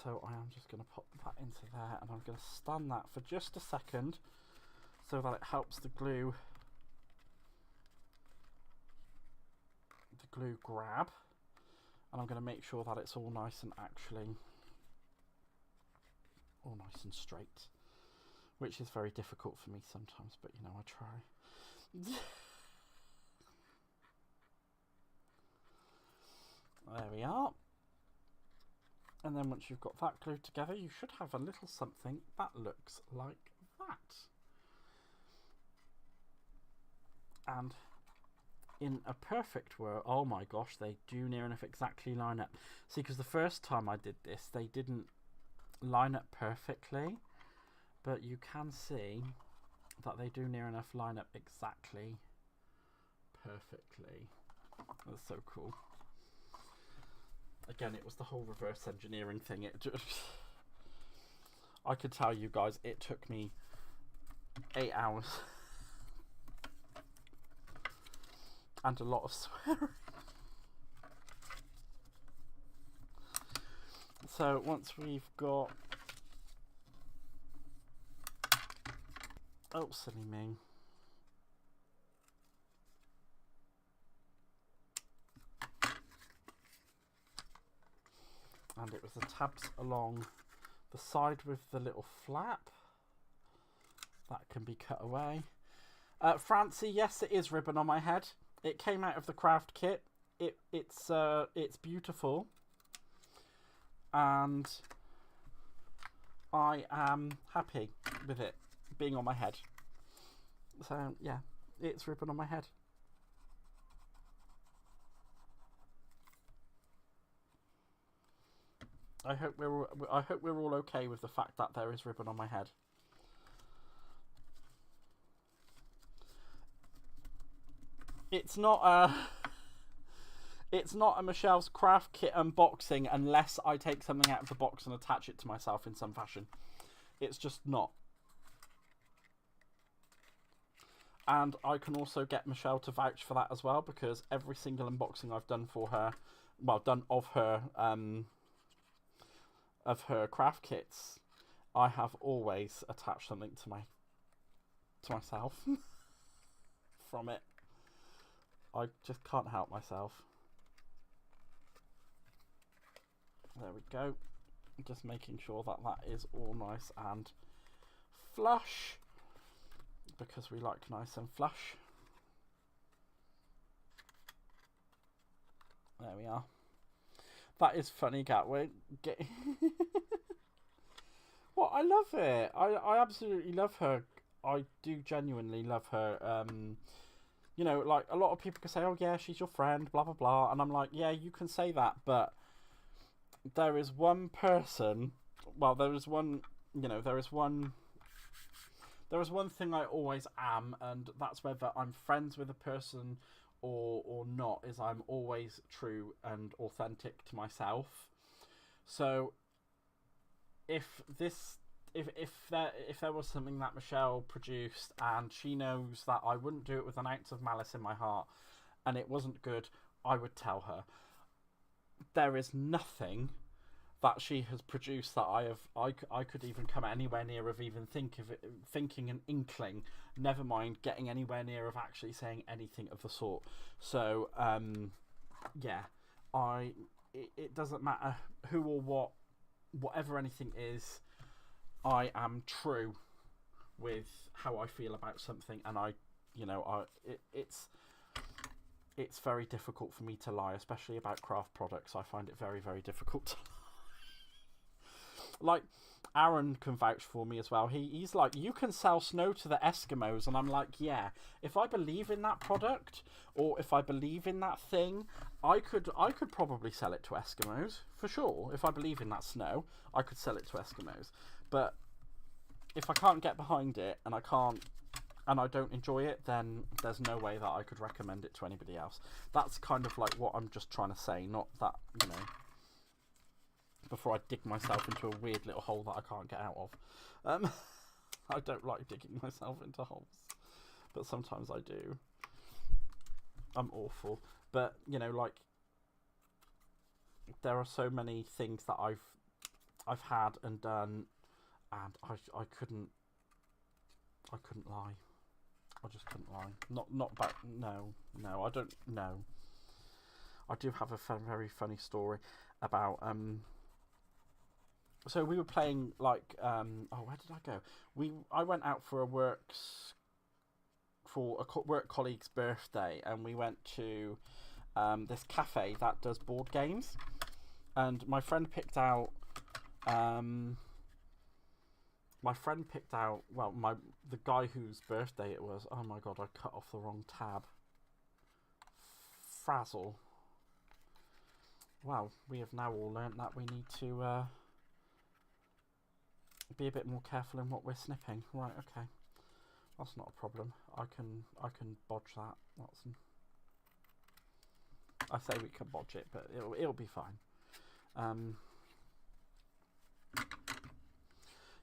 So I am just going to pop that into there, and I'm going to stand that for just a second so that it helps the glue grab. And I'm going to make sure that it's all nice and all nice and straight, which is very difficult for me sometimes, but you know, I try. There we are. And then once you've got that glued together, you should have a little something that looks like that. And in a perfect world, oh my gosh, they do near enough exactly line up. See, because the first time I did this, they didn't line up perfectly, but you can see that they do near enough line up exactly perfectly. That's so cool. Again, it was the whole reverse engineering thing. It just, I could tell you guys, it took me 8 hours and a lot of swearing. So once we've got, oh silly me, and it was the tabs along the side with the little flap that can be cut away. Francie, yes, it is ribbon on my head. It came out of the craft kit. It's beautiful, and I am happy with it being on my head. So yeah, it's ribbon on my head. I hope we're all okay with the fact that there is ribbon on my head. It's not a... It's not a Michelle's Craft Kit unboxing unless I take something out of the box and attach it to myself in some fashion. It's just not. And I can also get Michelle to vouch for that as well, because every single unboxing I've done for her, well, done of her craft kits, I have always attached something to myself from it. I just can't help myself. There we go. Just making sure that that is all nice and flush, because we like nice and flush. There we are. That is funny, Gatway. Well, I love it. I absolutely love her. I do genuinely love her. You know, like, a lot of people can say, oh yeah, she's your friend, blah blah blah, and I'm like, yeah, you can say that, but there is one person, well, there is one thing I always am, and that's whether I'm friends with a person or not, is I'm always true and authentic to myself. So if there was something that Michelle produced and she knows that I wouldn't do it with an ounce of malice in my heart and it wasn't good, I would tell her. There is nothing that she has produced that I could even come anywhere near of even thinking an inkling, never mind getting anywhere near of actually saying anything of the sort. So yeah, it doesn't matter who or what, whatever anything is, I am true with how I feel about something, and it's very difficult for me to lie, especially about craft products. I find it very, very difficult to lie. Like, Aaron can vouch for me as well. He's like, you can sell snow to the Eskimos, and I'm like, yeah, if I believe in that product, or if I believe in that thing, I could probably sell it to Eskimos for sure. If I believe in that snow, I could sell it to Eskimos. But if I can't get behind it and I don't enjoy it, then there's no way that I could recommend it to anybody else. That's kind of like what I'm just trying to say, not that, you know, before I dig myself into a weird little hole that I can't get out of. I don't like digging myself into holes, but sometimes I do. I'm awful. But, you know, like, there are so many things that I've had and done, and I couldn't lie. I just couldn't lie. Not about, no, I don't know. I do have a very funny story about so we were playing, like, oh, where did I go? I went out for a work colleague's birthday, and we went to this cafe that does board games, and my friend picked out the guy whose birthday it was. Oh my god, I cut off the wrong tab. Frazzle. Wow, we have now all learnt that we need to be a bit more careful in what we're snipping. Right, okay. That's not a problem. I can bodge that. I say we can bodge it, but it'll be fine.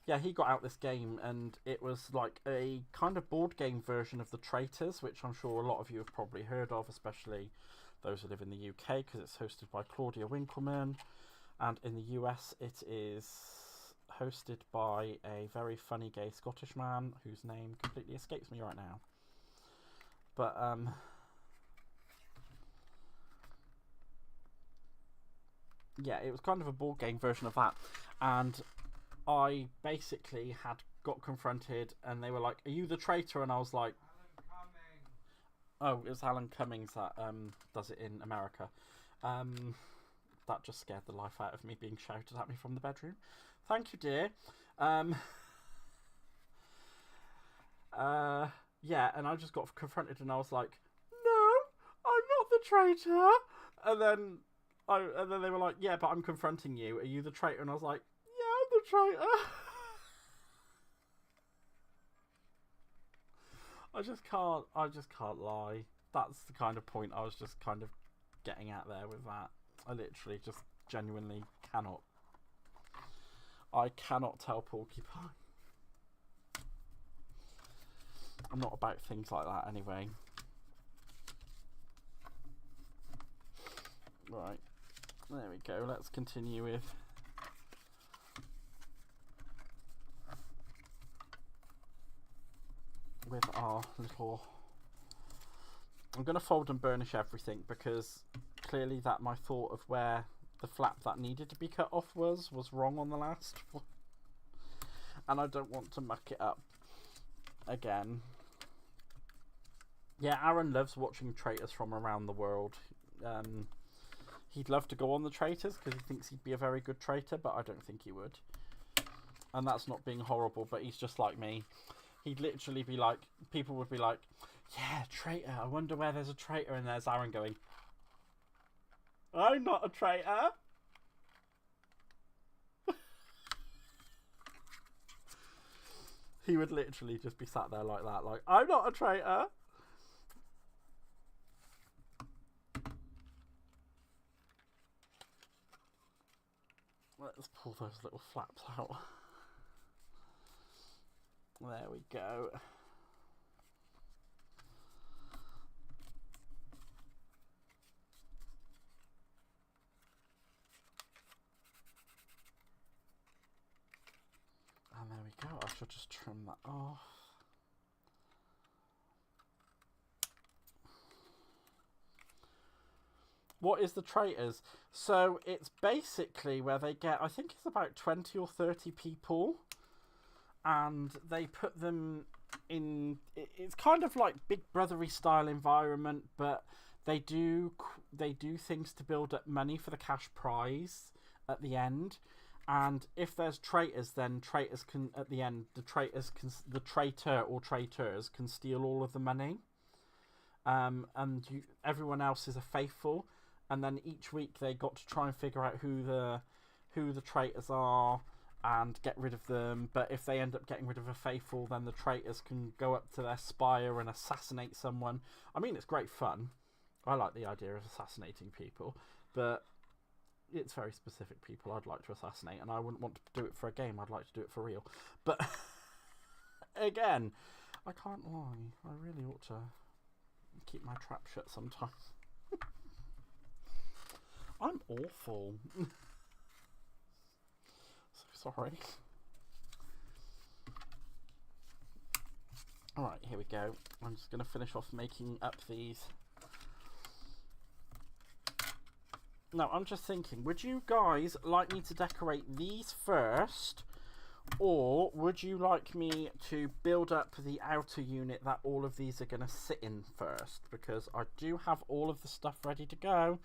Yeah, he got out this game, and it was like a kind of board game version of The Traitors, which I'm sure a lot of you have probably heard of, especially those who live in the UK, because it's hosted by Claudia Winkleman, and in the US it is hosted by a very funny gay Scottish man whose name completely escapes me right now. But yeah, it was kind of a board game version of that, and I basically had got confronted, and they were like, "Are you the traitor?" And I was like, "Oh, it's Alan Cummings that does it in America." That just scared the life out of me, being shouted at me from the bedroom. Thank you, dear. Yeah, and I just got confronted, and I was like, "No, I'm not the traitor." And then they were like, "Yeah, but I'm confronting you. Are you the traitor?" And I was like, "Yeah, I'm the traitor." I just can't lie. That's the kind of point I was just kind of getting at there with that. I literally just genuinely cannot. I cannot tell Porcupine. I'm not about things like that anyway. Right, there we go. Let's continue with our little. I'm going to fold and burnish everything because clearly that my thought of where the flap that needed to be cut off was wrong on the last one. And I don't want to muck it up again. Yeah, Aaron loves watching traitors from around the world. He'd love to go on the traitors because he thinks he'd be a very good traitor, but I don't think he would. And that's not being horrible, but he's just like me. He'd literally be like, people would be like, yeah, traitor, I wonder where there's a traitor, and there's Aaron going, I'm not a traitor. He would literally just be sat there like that, like, I'm not a traitor. Let's pull those little flaps out. There we go. And there we go. I should just trim that off. What is the traitors? So it's basically where they get, I think it's about 20 or 30 people, and they put them in, it's kind of like Big Brothery style environment, but they do things to build up money for the cash prize at the end. And if there's traitors, then traitors can, at the end, the traitor or traitors can steal all of the money. And everyone else is a faithful. And then each week they got to try and figure out who the traitors are and get rid of them. But if they end up getting rid of a faithful, then the traitors can go up to their spire and assassinate someone. I mean, it's great fun. I like the idea of assassinating people, but it's very specific people I'd like to assassinate, and I wouldn't want to do it for a game. I'd like to do it for real. But again, I can't lie. I really ought to keep my trap shut sometimes. I'm awful. So sorry. Alright, here we go. I'm just going to finish off making up these. Now, I'm just thinking, would you guys like me to decorate these first? Or would you like me to build up the outer unit that all of these are going to sit in first? Because I do have all of the stuff ready to go.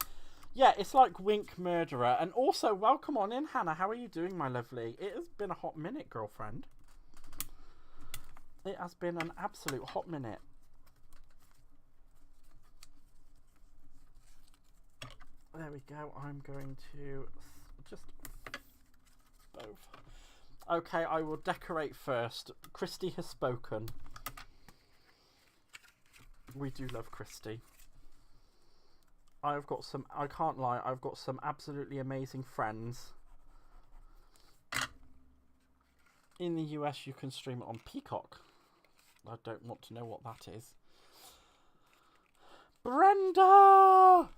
Yeah, it's like Wink Murderer. And also, welcome on in, Hannah. How are you doing, my lovely? It has been a hot minute, girlfriend. It has been an absolute hot minute. There we go. I'm going to just both. Okay, I will decorate first. Christy has spoken. We do love Christy. I've got some, I can't lie, I've got some absolutely amazing friends. In the US, you can stream it on Peacock. I don't want to know what that is. Brenda!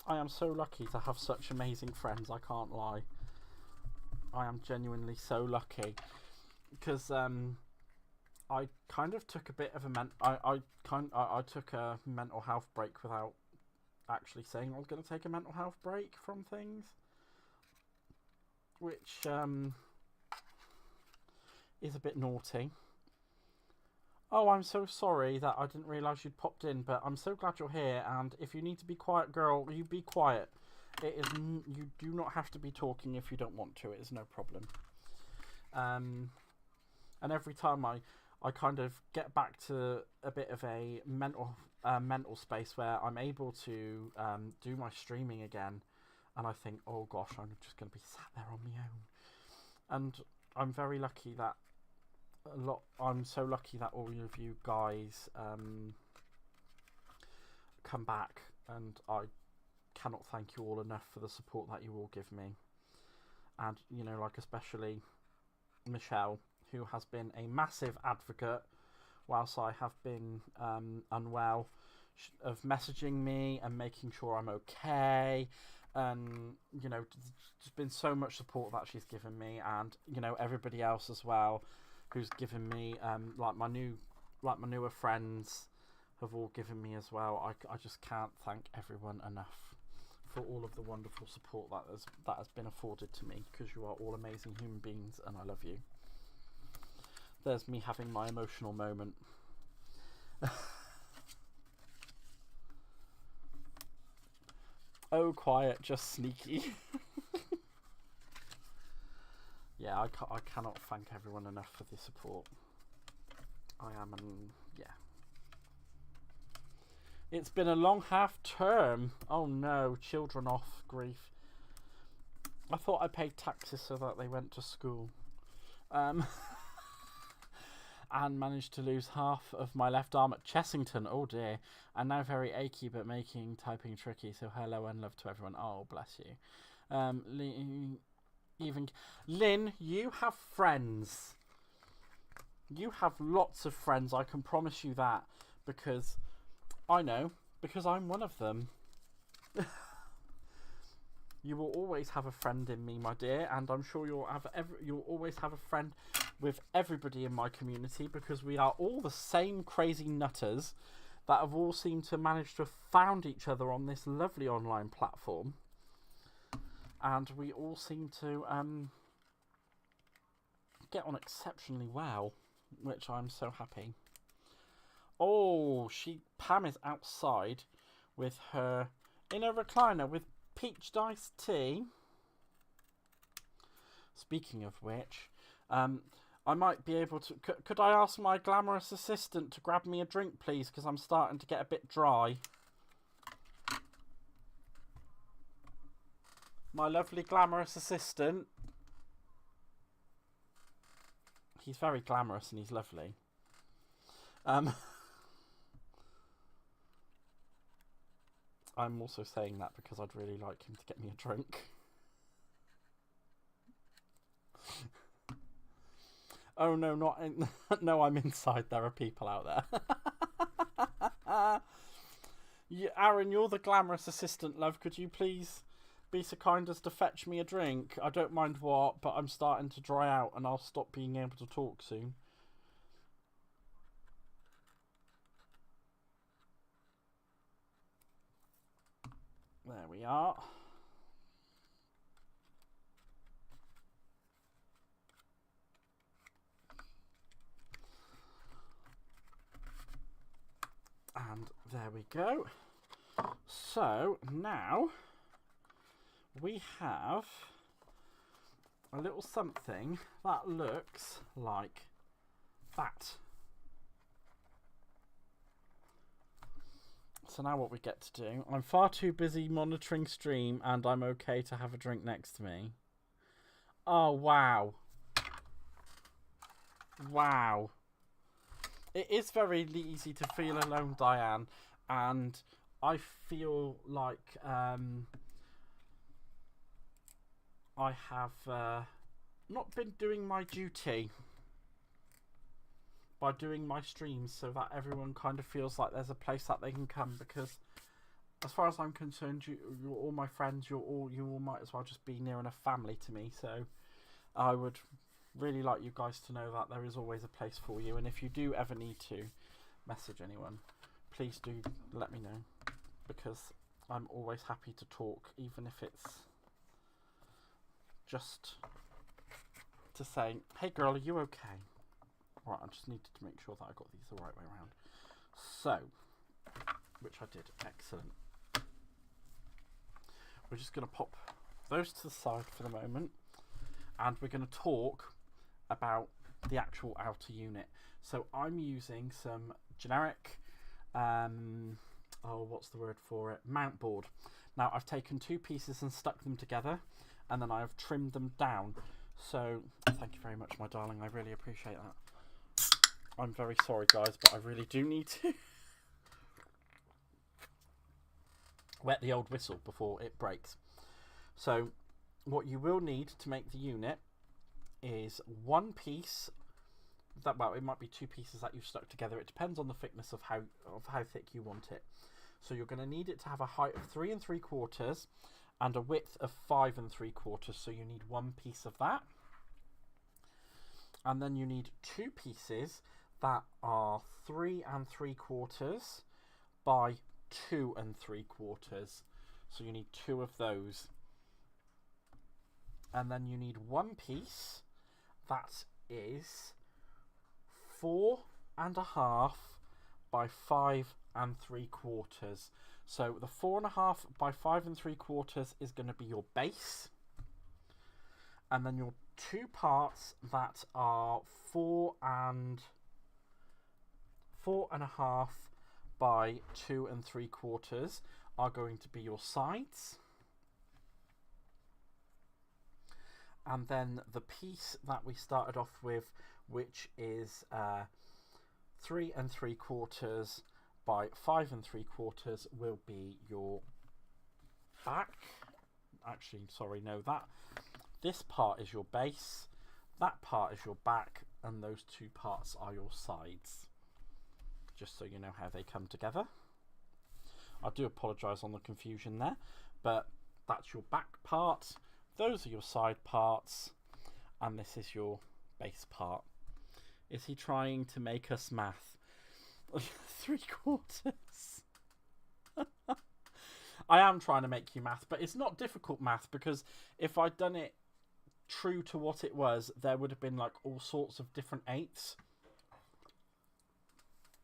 I am so lucky to have such amazing friends, I can't lie. I am genuinely so lucky. Because, I kind of took a bit of a I took a mental health break without actually saying I was going to take a mental health break from things, which is a bit naughty. Oh, I'm so sorry that I didn't realise you'd popped in, but I'm so glad you're here. And if you need to be quiet, girl, you be quiet. It is you do not have to be talking if you don't want to. It is no problem. And every time I kind of get back to a bit of a mental space where I'm able to do my streaming again, and I think, oh gosh, I'm just going to be sat there on my own. And I'm very lucky that I'm so lucky that all of you guys come back, and I cannot thank you all enough for the support that you all give me. And you know, like especially Michelle, who has been a massive advocate whilst I have been unwell, of messaging me and making sure I'm okay. And you know, there's been so much support that she's given me, and you know, everybody else as well who's given me, like my newer friends have all given me as well. I just can't thank everyone enough for all of the wonderful support that has been afforded to me, because you are all amazing human beings and I love you. There's me having my emotional moment. Oh, quiet, just sneaky. Yeah, I cannot thank everyone enough for the support. I am, yeah. It's been a long half term. Oh no, children off, grief. I thought I paid taxes so that they went to school. And managed to lose half of my left arm at Chessington. Oh dear. And now very achy but making typing tricky. So hello and love to everyone. Oh, bless you. Lynn, you have friends. You have lots of friends. I can promise you that, because I know, because I'm one of them. You will always have a friend in me, my dear, and I'm sure you'll always have a friend with everybody in my community, because we are all the same crazy nutters that have all seemed to manage to have found each other on this lovely online platform, and we all seem to get on exceptionally well, which I'm so happy. Oh, Pam is outside with her in a recliner with peach iced tea. Speaking of which, I might be able to... Could I ask my glamorous assistant to grab me a drink, please? Because I'm starting to get a bit dry. My lovely glamorous assistant. He's very glamorous and he's lovely. I'm also saying that because I'd really like him to get me a drink. Oh no, not in... No, I'm inside. There are people out there. Aaron, you're the glamorous assistant, love. Could you please be so kind as to fetch me a drink? I don't mind what, but I'm starting to dry out and I'll stop being able to talk soon. There we are. And there we go. So now we have a little something that looks like that. So now what we get to do, I'm far too busy monitoring stream and I'm okay to have a drink next to me. Oh, wow. Wow. It is very easy to feel alone, Diane, and I feel like I have not been doing my duty by doing my streams, so that everyone kind of feels like there's a place that they can come, because as far as I'm concerned, you're all my friends, you all might as well just be near enough family to me. So I would really like you guys to know that there is always a place for you, and if you do ever need to message anyone, please do let me know, because I'm always happy to talk, even if it's just to say, hey girl, are you okay? Right, I just needed to make sure that I got these the right way around. So, which I did. Excellent. We're just going to pop those to the side for the moment, and we're going to talk about the actual outer unit. So I'm using some generic, what's the word for it? Mount board. Now I've taken two pieces and stuck them together, and then I've trimmed them down. So thank you very much, my darling. I really appreciate that. I'm very sorry, guys, but I really do need to wet the old whistle before it breaks. So what you will need to make the unit is one piece that, well, it might be two pieces that you've stuck together. It depends on the thickness of how thick you want it. So you're going to need it to have a height of 3 3/4 and a width of 5 3/4. So you need one piece of that. And then you need two pieces that are 3 3/4 by 2 3/4. So you need two of those. And then you need one piece that is 4 1/2 by 5 3/4. So the 4 1/2 by 5 3/4 is going to be your base. And then your two parts that are 4 1/2 by 2 3/4 are going to be your sides. And then the piece that we started off with, which is 3 3/4 by 5 3/4, will be your back. Actually, sorry, no, this part is your base, that part is your back, and those two parts are your sides. Just so you know how they come together. I do apologise on the confusion there, but that's your back part. Those are your side parts, and this is your base part. Is he trying to make us math? 3/4. I am trying to make you math, but it's not difficult math, because if I'd done it true to what it was, there would have been like all sorts of different eighths.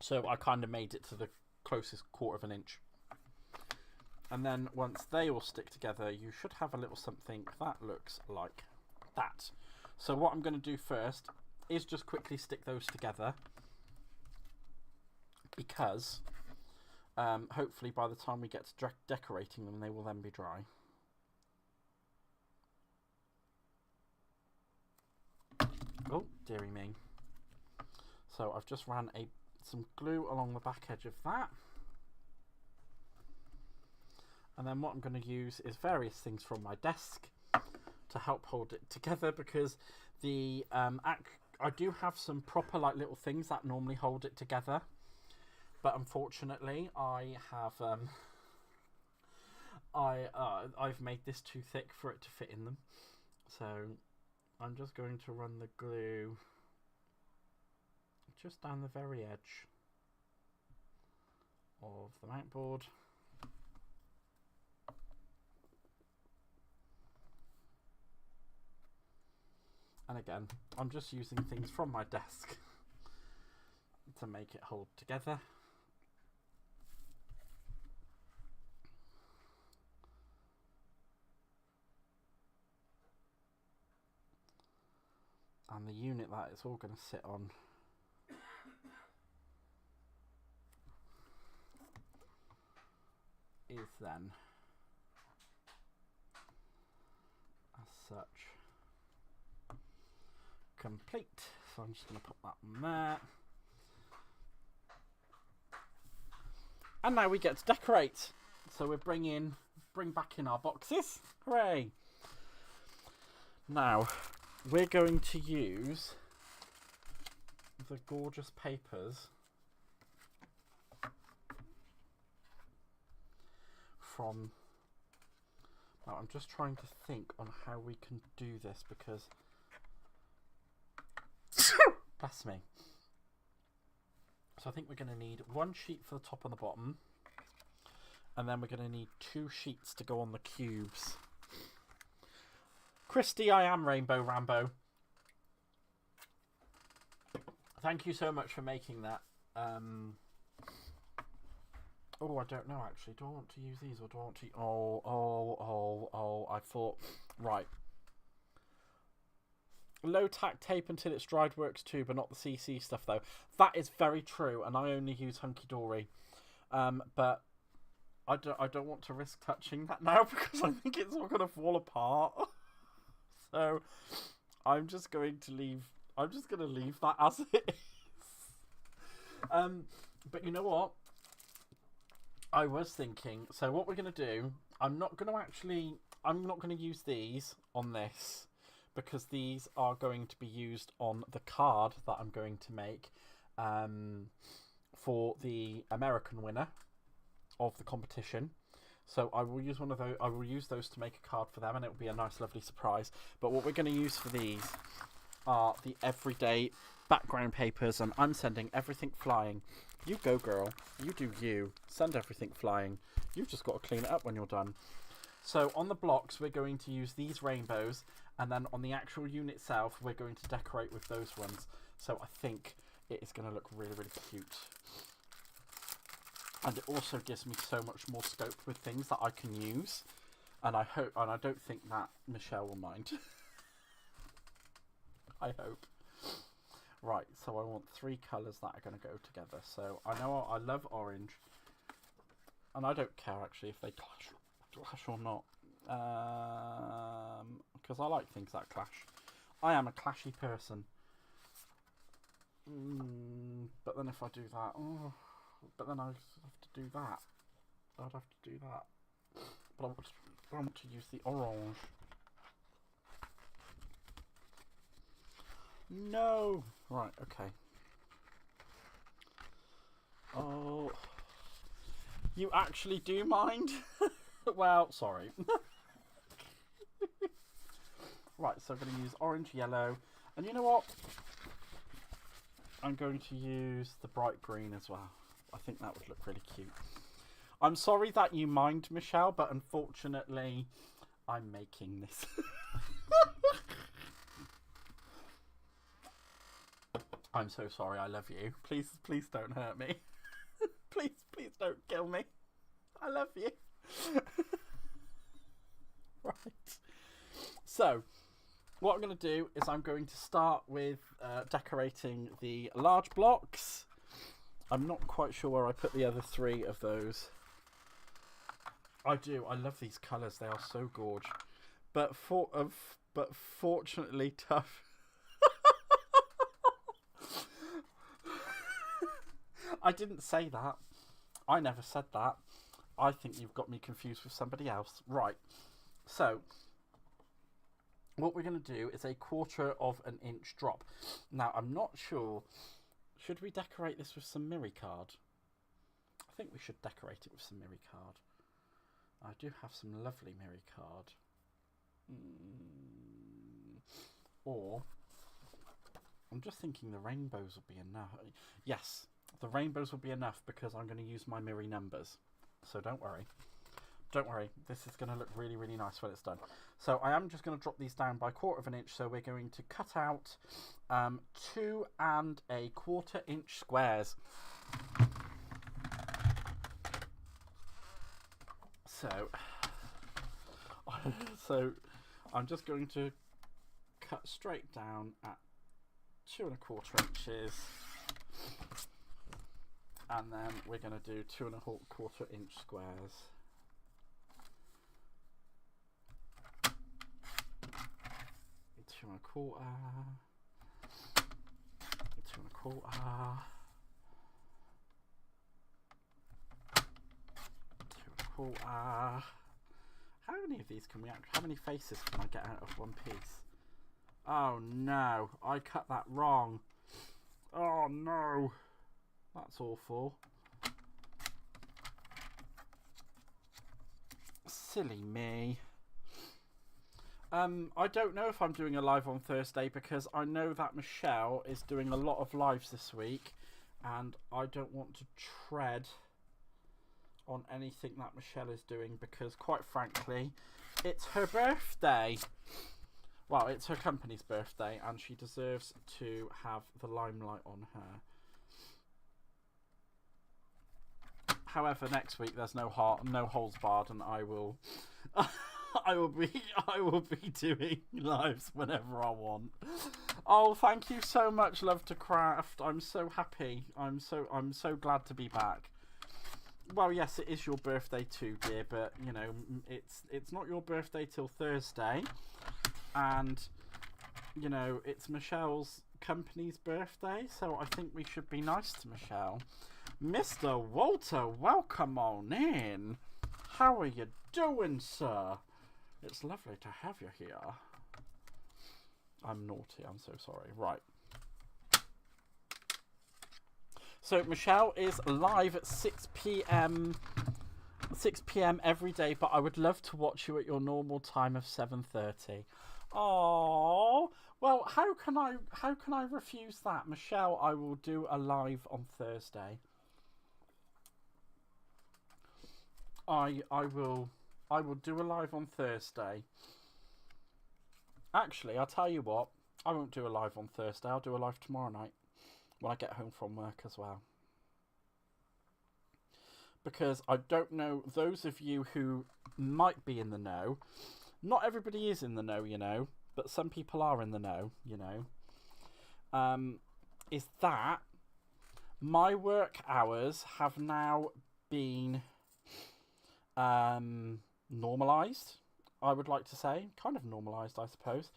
So I kind of made it to the closest 1/4 inch. And then once they all stick together, you should have a little something that looks like that. So what I'm going to do first is just quickly stick those together, because hopefully by the time we get to decorating them, they will then be dry. Oh, dearie me. So I've just ran some glue along the back edge of that. And then what I'm going to use is various things from my desk to help hold it together, because the I do have some proper like little things that normally hold it together, but unfortunately I have I've made this too thick for it to fit in them. So I'm just going to run the glue just down the very edge of the mount board. And again, I'm just using things from my desk to make it hold together. And the unit that it's all going to sit on is then, as such, complete. So I'm just going to put that on there. And now we get to decorate. So we bring back in our boxes. Hooray! Now we're going to use the gorgeous papers from... Now I'm just trying to think on how we can do this, because bless me. So I think we're going to need one sheet for the top and the bottom, and then we're going to need 2 sheets to go on the cubes. Christy, I am Rainbow Rambo. Thank you so much for making that. Oh, I don't know actually. Do I want to use these or do I want to... Oh, I thought... Right. Low tack tape until it's dried works too, but not the CC stuff though. That is very true, and I only use Hunky Dory. But I don't want to risk touching that now, because I think it's all going to fall apart. So I'm just going to leave that as it is. But you know what? I was thinking, so what we're going to do, I'm not going to use these on this, because these are going to be used on the card that I'm going to make for the American winner of the competition. So I will use one of those. I will use those to make a card for them, and it will be a nice, lovely surprise. But what we're going to use for these are the everyday background papers, and I'm sending everything flying. You go, girl. You do you. Send everything flying. You've just got to clean it up when you're done. So on the blocks, we're going to use these rainbows, and then on the actual unit itself, we're going to decorate with those ones. So I think it is going to look really, really cute. And it also gives me so much more scope with things that I can use. And I hope, and I don't think that Michelle will mind. I hope. Right, so I want 3 colours that are going to go together. So I know I love orange. And I don't care actually if they clash or not. Because I like things that clash. I am a clashy person. But then if I do that, but then I have to do that. I'd have to do that. But I want to use the orange. No! Right, okay. Oh. You actually do mind? Well, sorry. Right, so I'm going to use orange, yellow. And you know what? I'm going to use the bright green as well. I think that would look really cute. I'm sorry that you mind, Michelle, but unfortunately, I'm making this. I'm so sorry. I love you. Please, please don't hurt me. Please, please don't kill me. I love you. Right. So, what I'm going to do is I'm going to start with decorating the large blocks. I'm not quite sure where I put the other 3 of those. I do. I love these colours. They are so gorgeous. But fortunately tough. I didn't say that. I never said that. I think you've got me confused with somebody else. Right. So, what we're going to do is a 1/4 of an inch drop. Now, I'm not sure. Should we decorate this with some Miri card? I think we should decorate it with some Miri card. I do have some lovely Miri card. Or, I'm just thinking the rainbows will be enough. Yes, the rainbows will be enough because I'm going to use my Miri numbers. So don't worry. Don't worry, this is going to look really, really nice when it's done. So I am just going to drop these down by 1/4 of an inch. So we're going to cut out 2 1/4 inch squares. So I'm just going to cut straight down at 2 1/4 inches. And then we're going to do 2 1/4 inch squares. 2 1/4, 2 1/4, 2 1/4. How many of these can we how many faces can I get out of one piece? Oh no, I cut that wrong. Oh no, that's awful. Silly me. I don't know if I'm doing a live on Thursday because I know that Michelle is doing a lot of lives this week and I don't want to tread on anything that Michelle is doing because quite frankly it's her birthday. Well, it's her company's birthday and she deserves to have the limelight on her. However, next week there's no holds barred and I will I will be doing lives whenever I want. Oh, thank you so much, Love to Craft. I'm so happy. I'm so glad to be back. Well, yes, it is your birthday too, dear, but you know, it's not your birthday till Thursday. And you know, it's Michelle's company's birthday, so I think we should be nice to Michelle. Mr. Walter, welcome on in. How are you doing, sir? It's lovely to have you here. I'm naughty, I'm so sorry. Right. So Michelle is live at 6 p.m. 6 p.m. every day, but I would love to watch you at your normal time of 7:30. Oh, well, how can I refuse that? Michelle, I will do a live on Thursday. I will do a live on Thursday. Actually, I'll tell you what, I won't do a live on Thursday. I'll do a live tomorrow night when I get home from work as well. Because I don't know, those of you who might be in the know, not everybody is in the know, you know, but some people are in the know, you know, is that my work hours have now been normalised, I would like to say. Kind of normalised, I suppose.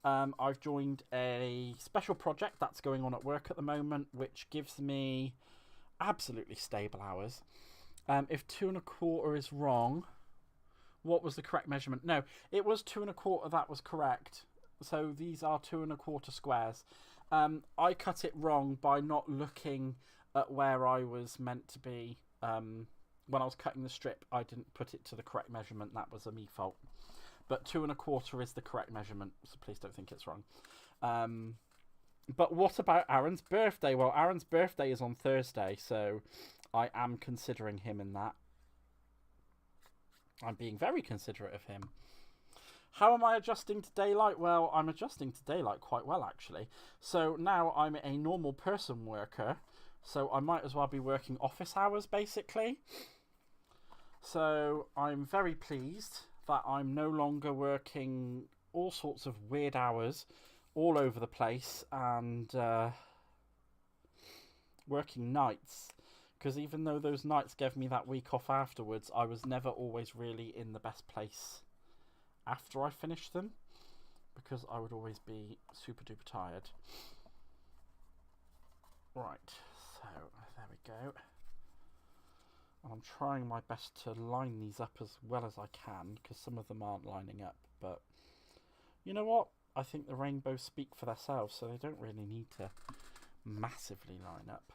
I've joined a special project that's going on at work at the moment, which gives me absolutely stable hours. If 2 1/4 is wrong, what was the correct measurement? No, it was 2 1/4. That was correct. So these are 2 1/4 squares. I cut it wrong by not looking at where I was meant to be. When I was cutting the strip, I didn't put it to the correct measurement. That was a me fault. But 2 1/4 is the correct measurement, so please don't think it's wrong. But what about Aaron's birthday? Well, Aaron's birthday is on Thursday, so I am considering him in that. I'm being very considerate of him. How am I adjusting to daylight? Well, I'm adjusting to daylight quite well, actually. So now I'm a normal person worker, so I might as well be working office hours, basically. So I'm very pleased that I'm no longer working all sorts of weird hours all over the place and working nights. Because even though those nights gave me that week off afterwards, I was never always really in the best place after I finished them, because I would always be super duper tired. Right, so there we go. I'm trying my best to line these up as well as I can, because some of them aren't lining up, but you know what? I think the rainbows speak for themselves, so they don't really need to massively line up.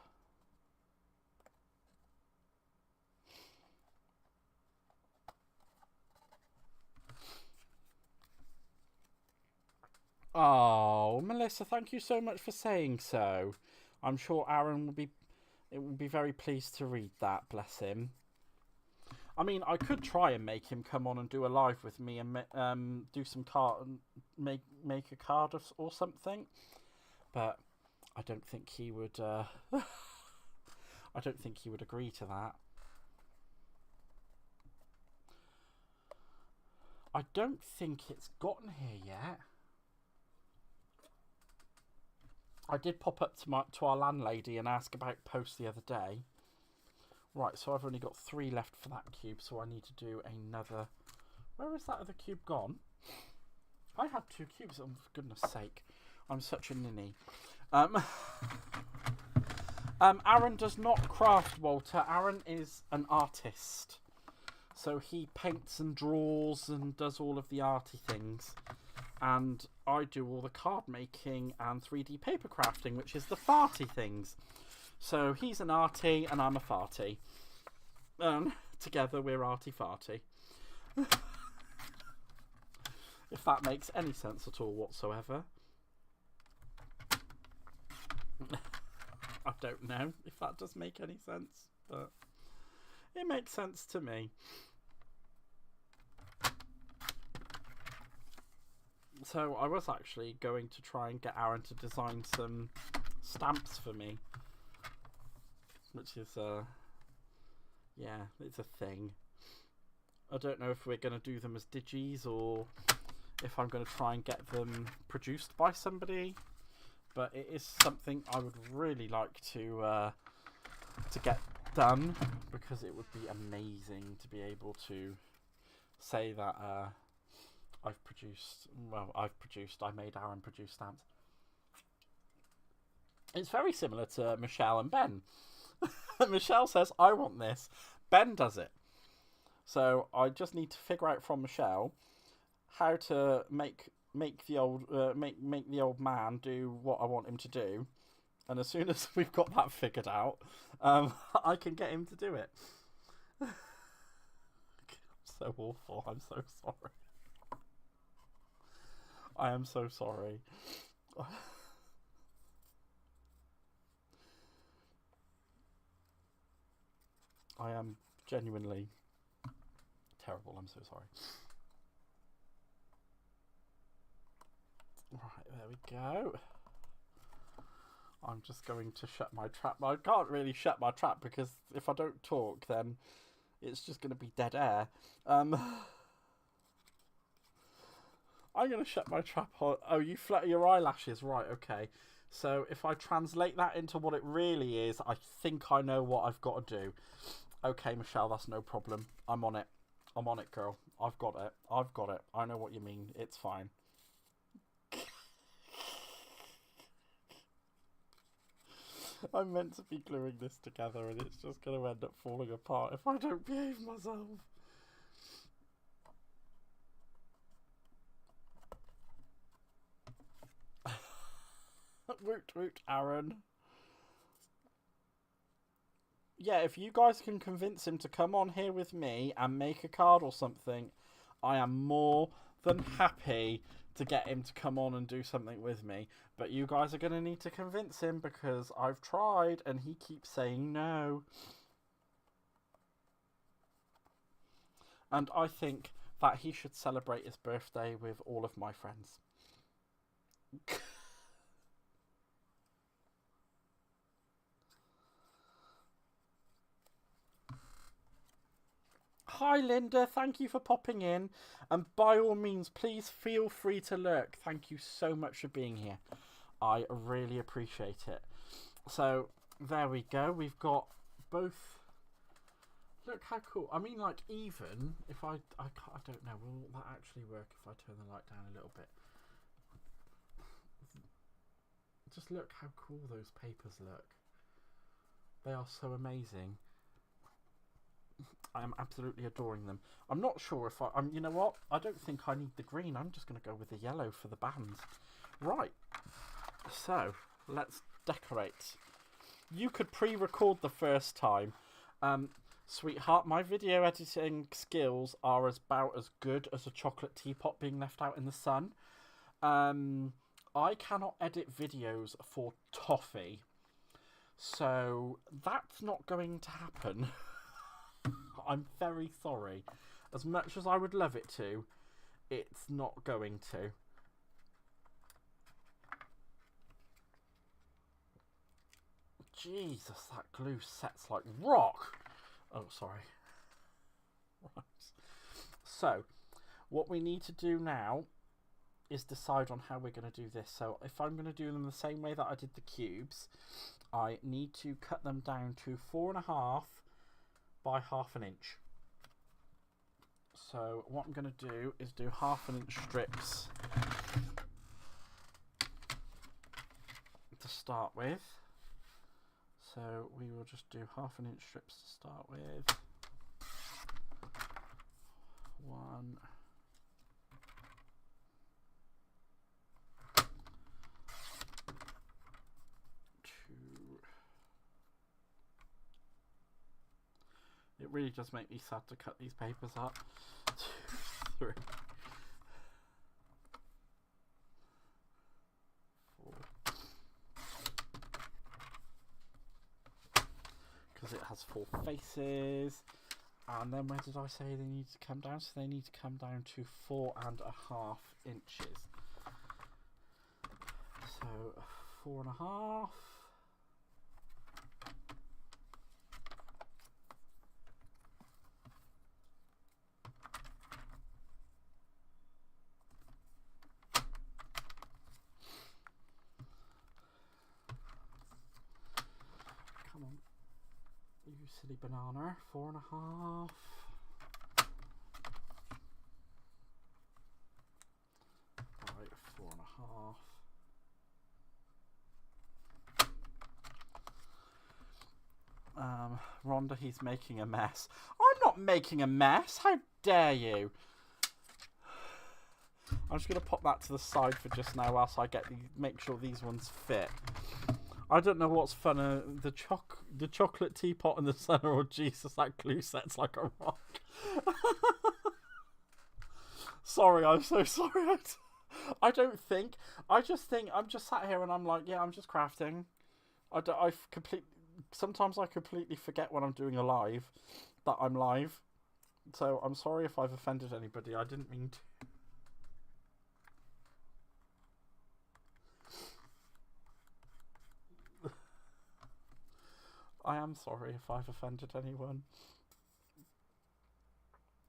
Oh, Melissa, thank you so much for saying so. I'm sure Aaron will be very pleased to read that, bless him. I mean, I could try and make him come on and do a live with me and do some make a card or something, but I don't think he would. I don't think he would agree to that. I don't think it's gotten here yet. I did pop up to our landlady and ask about post the other day. Right, so I've only got 3 left for that cube, so I need to do another. Where is that other cube gone? I had 2 cubes, oh, for goodness sake. I'm such a ninny. Aaron does not craft, Walter. Aaron is an artist. So he paints and draws and does all of the arty things. And I do all the card making and 3D paper crafting, which is the farty things. So he's an arty and I'm a farty. Together we're arty farty. If that makes any sense at all whatsoever. I don't know if that does make any sense, but it makes sense to me. So I was actually going to try and get Aaron to design some stamps for me, which is yeah, it's a thing. I don't know if we're going to do them as digis or if I'm going to try and get them produced by somebody, but it is something I would really like to get done, because it would be amazing to be able to say that I made Aaron produce stamps. It's very similar to Michelle and Ben. Michelle says, I want this. Ben does it. So I just need to figure out from Michelle how to make the old man do what I want him to do. And as soon as we've got that figured out, I can get him to do it. So awful. I'm so sorry. I am so sorry. I am genuinely terrible. I'm so sorry. Right, there we go. I'm just going to shut my trap. I can't really shut my trap because if I don't talk, then it's just going to be dead air. I'm going to shut my trap on. Oh, you flutter your eyelashes. Right, okay. So if I translate that into what it really is, I think I know what I've got to do. Okay, Michelle, that's no problem. I'm on it. I'm on it, girl. I've got it. I've got it. I know what you mean. It's fine. I'm meant to be gluing this together and it's just going to end up falling apart if I don't behave myself. Woot woot, Aaron. Yeah, if you guys can convince him to come on here with me and make a card or something, I am more than happy to get him to come on and do something with me. But you guys are going to need to convince him because I've tried and he keeps saying no. And I think that he should celebrate his birthday with all of my friends. Hi Linda, thank you for popping in, and by all means please feel free to lurk. Thank you so much for being here. I really appreciate it. So there we go, we've got both. Look how cool. I mean, like, even if I don't know, will that actually work if I turn the light down a little bit? Just look how cool those papers look. They are so amazing. I am absolutely adoring them. I'm not sure if you know what? I don't think I need the green. I'm just going to go with the yellow for the band. Right. So, let's decorate. You could pre-record the first time. Sweetheart, my video editing skills are about as good as a chocolate teapot being left out in the sun. I cannot edit videos for toffee. So, that's not going to happen. I'm very sorry. As much as I would love it to, it's not going to. Jesus, that glue sets like rock. Oh, sorry. Right. So, what we need to do now is decide on how we're going to do this. So, if I'm going to do them the same way that I did the cubes, I need to cut them down to 4.5 by 1/2 inch. So what I'm going to do is do 1/2 inch strips to start with. So we will just do 1/2 inch strips to start with. 1, 2. It really does make me sad to cut these papers up. 2, 3, 4. Because it has 4 faces. And then where did I say they need to come down? So they need to come down to 4.5 inches. So 4.5. Come on, you silly banana. 4.5. Right, 4.5. Rhonda, he's making a mess. I'm not making a mess. How dare you? I'm just going to pop that to the side for just now whilst I make sure these ones fit. I don't know what's funner, the chocolate teapot in the centre, or Jesus, that glue set's like a rock. Sorry, I'm so sorry. I just think I'm just sat here and I'm like, yeah, I'm just crafting. Sometimes I completely forget when I'm doing a live that I'm live. So I'm sorry if I've offended anybody. I didn't mean to. I am sorry if I've offended anyone.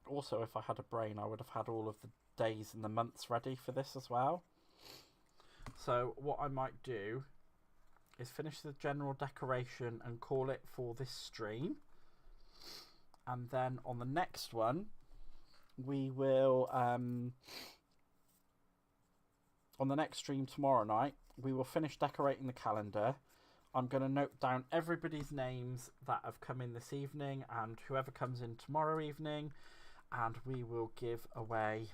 Also, if I had a brain, I would have had all of the days and the months ready for this as well. So what I might do is finish the general decoration and call it for this stream. And then on the next one, we will, on the next stream tomorrow night, we will finish decorating the calendar. I'm going to note down everybody's names that have come in this evening and whoever comes in tomorrow evening, and we will give away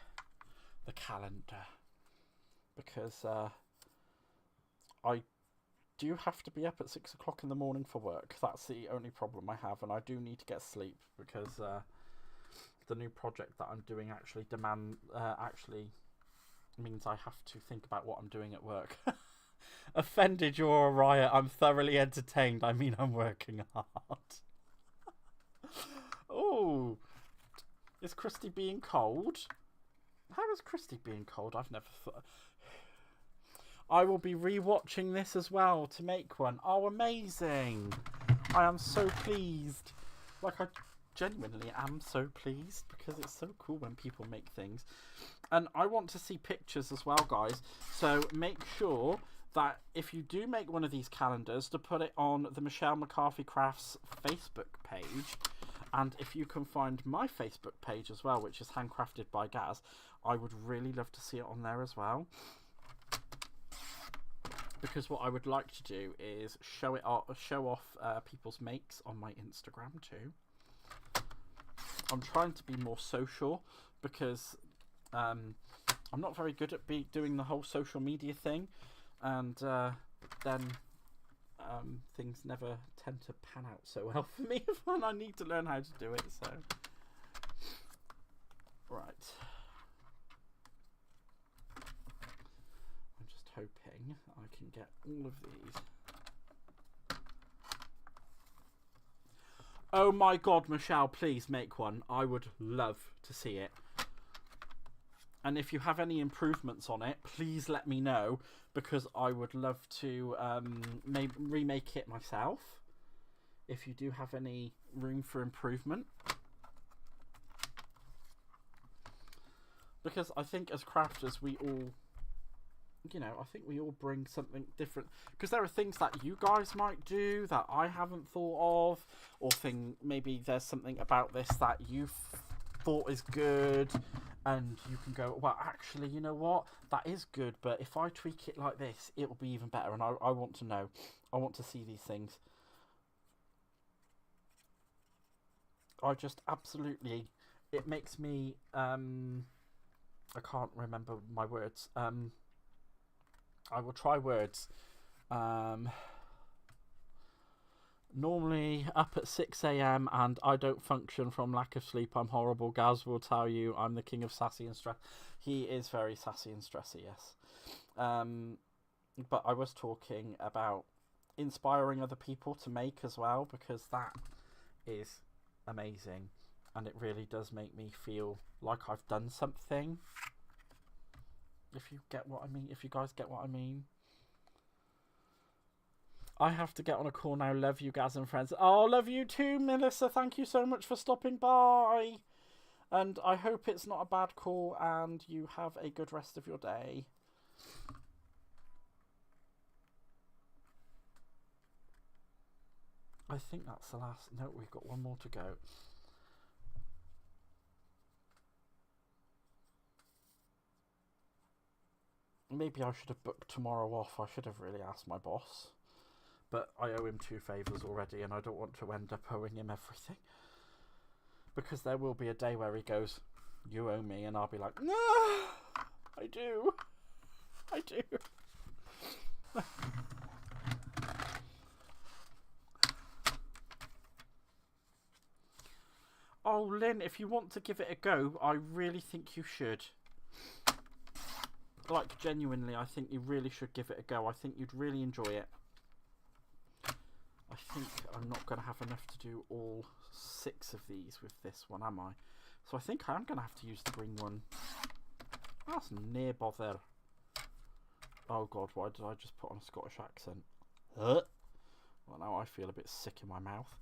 the calendar, because I do have to be up at 6 o'clock in the morning for work. That's the only problem I have, and I do need to get sleep because the new project that I'm doing actually means I have to think about what I'm doing at work. Offended, you're a riot. I'm thoroughly entertained. I mean, I'm working hard. Oh, is Christy being cold? How is Christy being cold? I've never thought. I will be rewatching this as well to make one. Oh, amazing. I am so pleased. Like, I genuinely am so pleased because it's so cool when people make things. And I want to see pictures as well, guys. So make sure that if you do make one of these calendars, to put it on the Michelle McCarthy Crafts Facebook page. And if you can find my Facebook page as well, which is Handcrafted by Gaz, I would really love to see it on there as well. Because what I would like to do is show off people's makes on my Instagram too. I'm trying to be more social because I'm not very good at doing the whole social media thing, and then things never tend to pan out so well for me when I need to learn how to do it. So, right. I'm just hoping I can get all of these. Oh my god, Michelle, please make one. I would love to see it. And if you have any improvements on it, please let me know, because I would love to maybe remake it myself. If you do have any room for improvement. Because I think as crafters we all, I think we all bring something different. Because there are things that you guys might do that I haven't thought of. Or maybe there's something about this that you thought is good. And you can go, well, actually, you know what? That is good, but if I tweak it like this, it will be even better. And I want to know. I want to see these things. I just absolutely... It makes me... I can't remember my words. I will try words. Normally up at 6 AM and I don't function from lack of sleep. I'm horrible. Gaz will tell you I'm the king of sassy and stress. He is very sassy and stressy, yes. But I was talking about inspiring other people to make as well, because that is amazing. And it really does make me feel like I've done something. If you get what I mean. If you guys get what I mean. I have to get on a call now. Love you, Gaz and friends. Oh, love you too, Melissa. Thank you so much for stopping by. And I hope it's not a bad call and you have a good rest of your day. I think that's the last. No, we've got one more to go. Maybe I should have booked tomorrow off. I should have really asked my boss. But I owe him 2 favours already, and I don't want to end up owing him everything. Because there will be a day where he goes, you owe me, and I'll be like, no, I do. I do. Oh, Lynn, if you want to give it a go, I really think you should. Like, genuinely, I think you really should give it a go. I think you'd really enjoy it. I think I'm not going to have enough to do all 6 of these with this one, am I? So I think I'm going to have to use the green one. That's near bother. Oh God, why did I just put on a Scottish accent? Well, now I feel a bit sick in my mouth.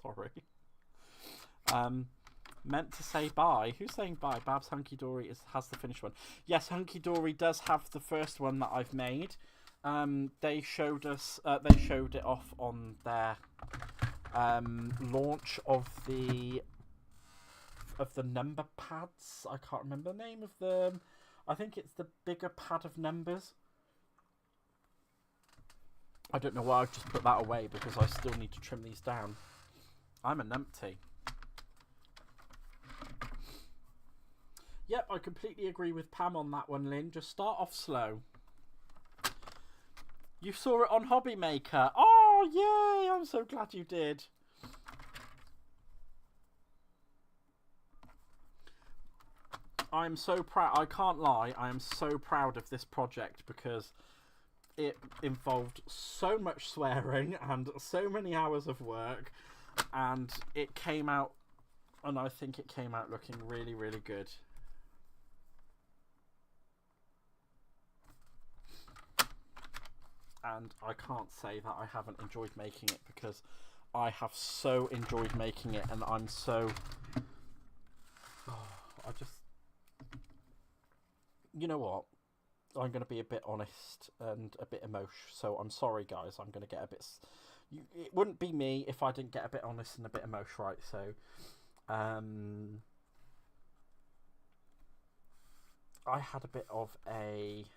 Sorry. Meant to say bye. Who's saying bye? Babs Hunky Dory has the finished one. Yes, Hunky Dory does have the first one that I've made. They showed us. They showed it off on their launch of the number pads. I can't remember the name of them. I think it's the bigger pad of numbers. I don't know why I've just put that away because I still need to trim these down. I'm a numpty. Yep, I completely agree with Pam on that one, Lynn. Just start off slow. You saw it on Hobby Maker. Oh, yay! I'm so glad you did. I'm so proud. I can't lie. I am so proud of this project because it involved so much swearing and so many hours of work, and it came out, and I think it came out looking really, really good. And I can't say that I haven't enjoyed making it because I have so enjoyed making it, and I'm so... I just... You know what? I'm going to be a bit honest and a bit emotional, so I'm sorry, guys. I'm going to get a bit... It wouldn't be me if I didn't get a bit honest and a bit emotional, right? So, I had a bit of a...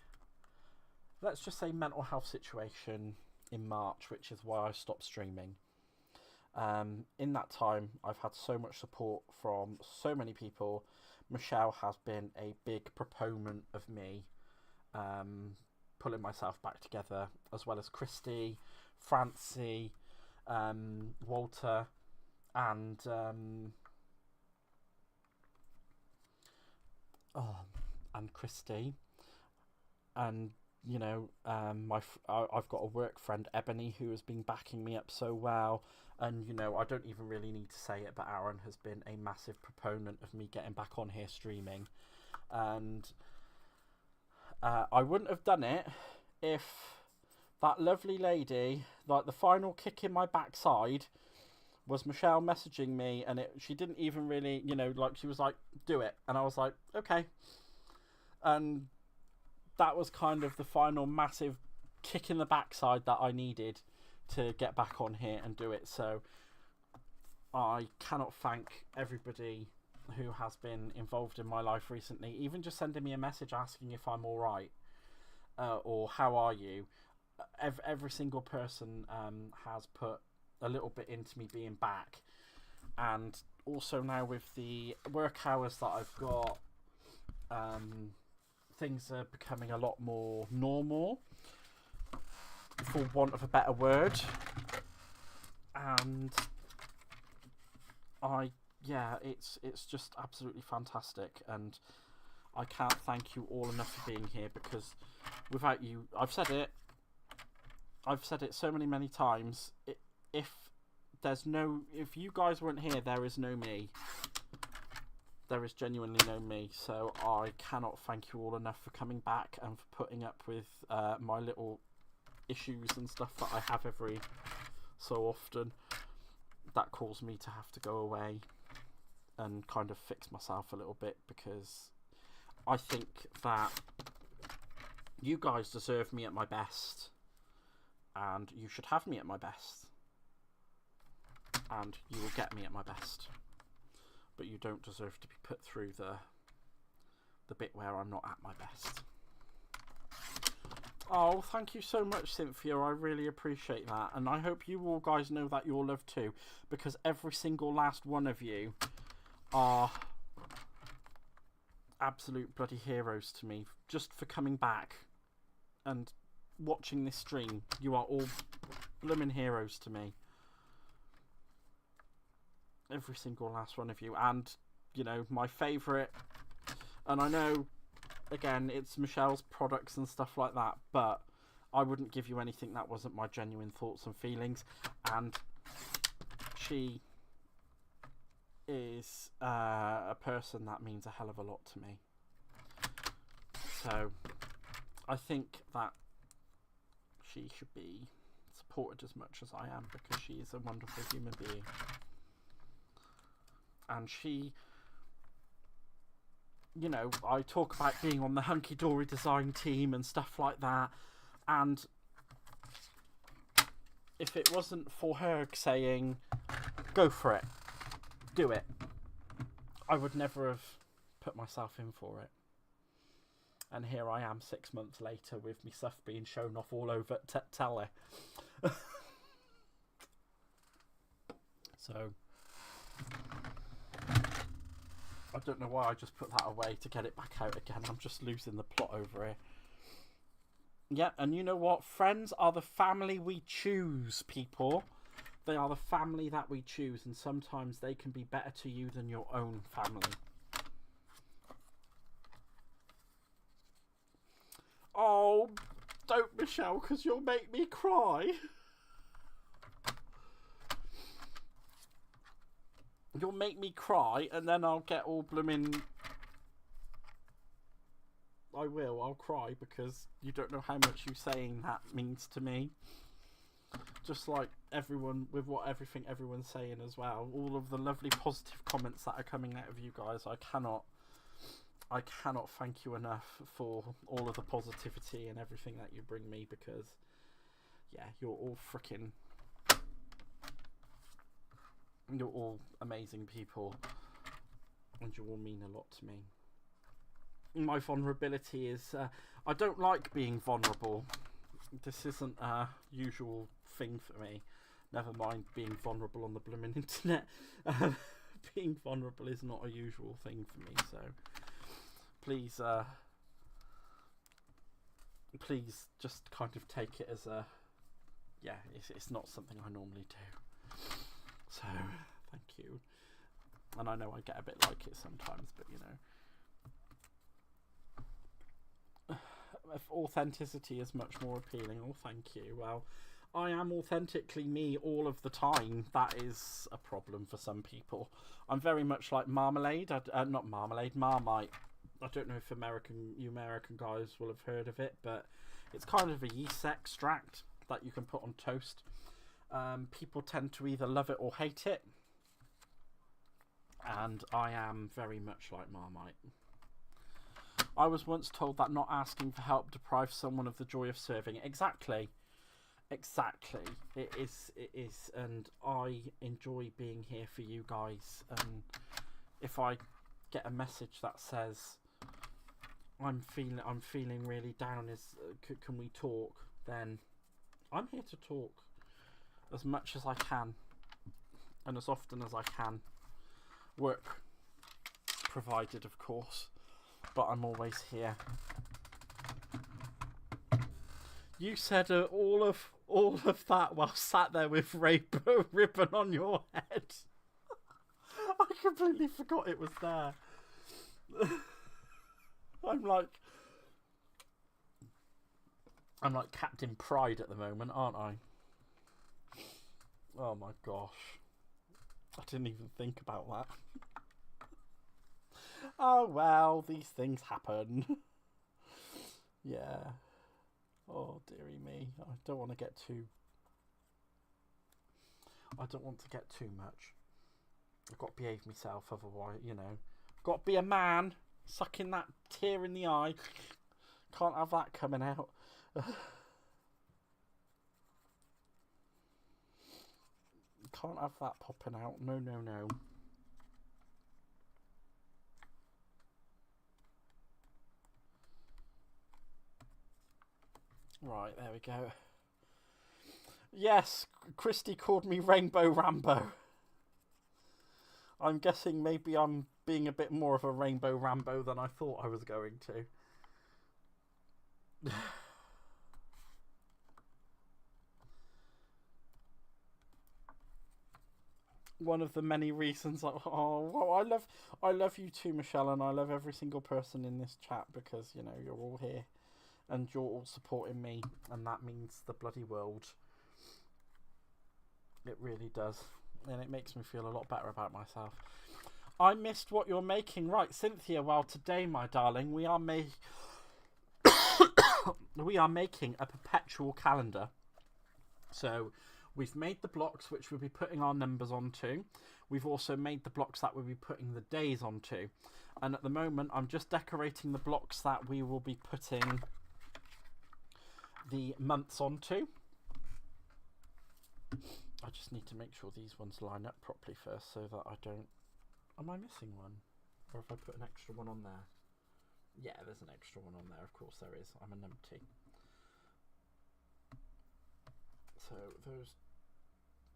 let's just say mental health situation in March, which is why I stopped streaming. In that time, I've had so much support from so many people. Michelle has been a big proponent of me pulling myself back together, as well as Christy, Francie, Walter, and Christy, and you know, I've got a work friend, Ebony, who has been backing me up so well. And, you know, I don't even really need to say it, but Aaron has been a massive proponent of me getting back on here streaming. And I wouldn't have done it if that lovely lady, like the final kick in my backside, was Michelle messaging me. And she didn't even really, you know, like she was like, do it. And I was like, okay. And that was kind of the final massive kick in the backside that I needed to get back on here and do it. So I cannot thank everybody who has been involved in my life recently, even just sending me a message asking if I'm all right, or how are you. Every single person has put a little bit into me being back. And also now with the work hours that I've got, things are becoming a lot more normal, for want of a better word. And it's just absolutely fantastic, and I can't thank you all enough for being here, because without you, I've said it so many times, if you guys weren't here, there is no me. There is genuinely no me. So I cannot thank you all enough for coming back and for putting up with my little issues and stuff that I have every so often that cause me to have to go away and kind of fix myself a little bit, because I think that you guys deserve me at my best, and you should have me at my best, and you will get me at my best, but you don't deserve to be put through the bit where I'm not at my best. Oh, thank you so much, Cynthia. I really appreciate that. And I hope you all guys know that you're loved too. Because every single last one of you are absolute bloody heroes to me. Just for coming back and watching this stream. You are all blooming heroes to me. Every single last one of you. And, you know, my favourite... And I know... Again, it's Michelle's products and stuff like that, but I wouldn't give you anything that wasn't my genuine thoughts and feelings. And she is a person that means a hell of a lot to me. So I think that she should be supported as much as I am, because she is a wonderful human being. And she... You know, I talk about being on the Hunky Dory design team and stuff like that. And if it wasn't for her saying, go for it, do it, I would never have put myself in for it. And here I am 6 months later with me stuff being shown off all over telly. So... I don't know why I just put that away to get it back out again. I'm just losing the plot over here. Yeah, and you know what? Friends are the family we choose, people. They are the family that we choose, and sometimes they can be better to you than your own family. Oh, don't, Michelle, because you'll make me cry. You'll make me cry, and then I'll get all blooming... I will, I'll cry, because you don't know how much you saying that means to me. Just like everyone, with everything everyone's saying as well. All of the lovely positive comments that are coming out of you guys. I cannot thank you enough for all of the positivity and everything that you bring me, because, yeah, you're all freaking... You're all amazing people, and you all mean a lot to me. My vulnerability is... I don't like being vulnerable. This isn't a usual thing for me. Never mind being vulnerable on the blooming internet. Being vulnerable is not a usual thing for me, so... Please, please just kind of take it as a... Yeah, it's not something I normally do. So, thank you. And I know I get a bit like it sometimes, but you know. If authenticity is much more appealing, oh thank you. Well, I am authentically me all of the time. That is a problem for some people. I'm very much like Marmalade. Not Marmalade, Marmite. I don't know if you American guys will have heard of it, but it's kind of a yeast extract that you can put on toast. People tend to either love it or hate it, and I am very much like Marmite. I was once told that not asking for help deprives someone of the joy of serving. Exactly. It is, and I enjoy being here for you guys. And if I get a message that says I'm feeling really down, can we talk? Then I'm here to talk. As much as I can, and as often as I can. Work provided, of course, but I'm always here. You said all of that while sat there with rainbow ribbon on your head. I completely forgot it was there. I'm like Captain Pride at the moment, aren't I? Oh my gosh. I didn't even think about that. Oh well, these things happen. Yeah. Oh dearie me. I don't want to get too much. I've got to behave myself, otherwise, you know. Got to be a man, sucking that tear in the eye. Can't have that coming out. Can't have that popping out. No, no, no. Right, there we go. Yes, Christy called me Rainbow Rambo. I'm guessing maybe I'm being a bit more of a Rainbow Rambo than I thought I was going to. One of the many reasons. Oh, well, I love you too, Michelle, and I love every single person in this chat because you know you're all here, and you're all supporting me, and that means the bloody world. It really does, and it makes me feel a lot better about myself. I missed what you're making, right, Cynthia? Well, today, my darling, we are we are making a perpetual calendar. So we've made the blocks which we'll be putting our numbers onto. We've also made the blocks that we'll be putting the days onto. And at the moment, I'm just decorating the blocks that we will be putting the months onto. I just need to make sure these ones line up properly first so that I don't... Am I missing one? Or if I put an extra one on there? Yeah, there's an extra one on there. Of course there is. I'm a numpty. So those...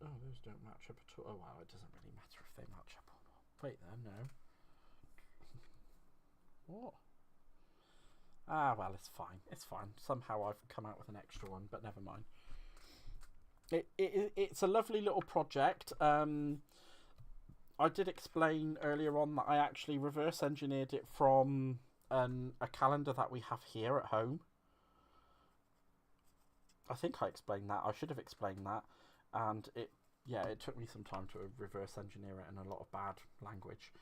Oh, those don't match up at all. Oh, wow, it doesn't really matter if they match up or not. Wait there, no. What? Ah, well, it's fine. It's fine. Somehow I've come out with an extra one, but never mind. It's a lovely little project. I did explain earlier on that I actually reverse engineered it from a calendar that we have here at home. I think I explained that. I should have explained that. And it took me some time to reverse engineer it in a lot of bad language.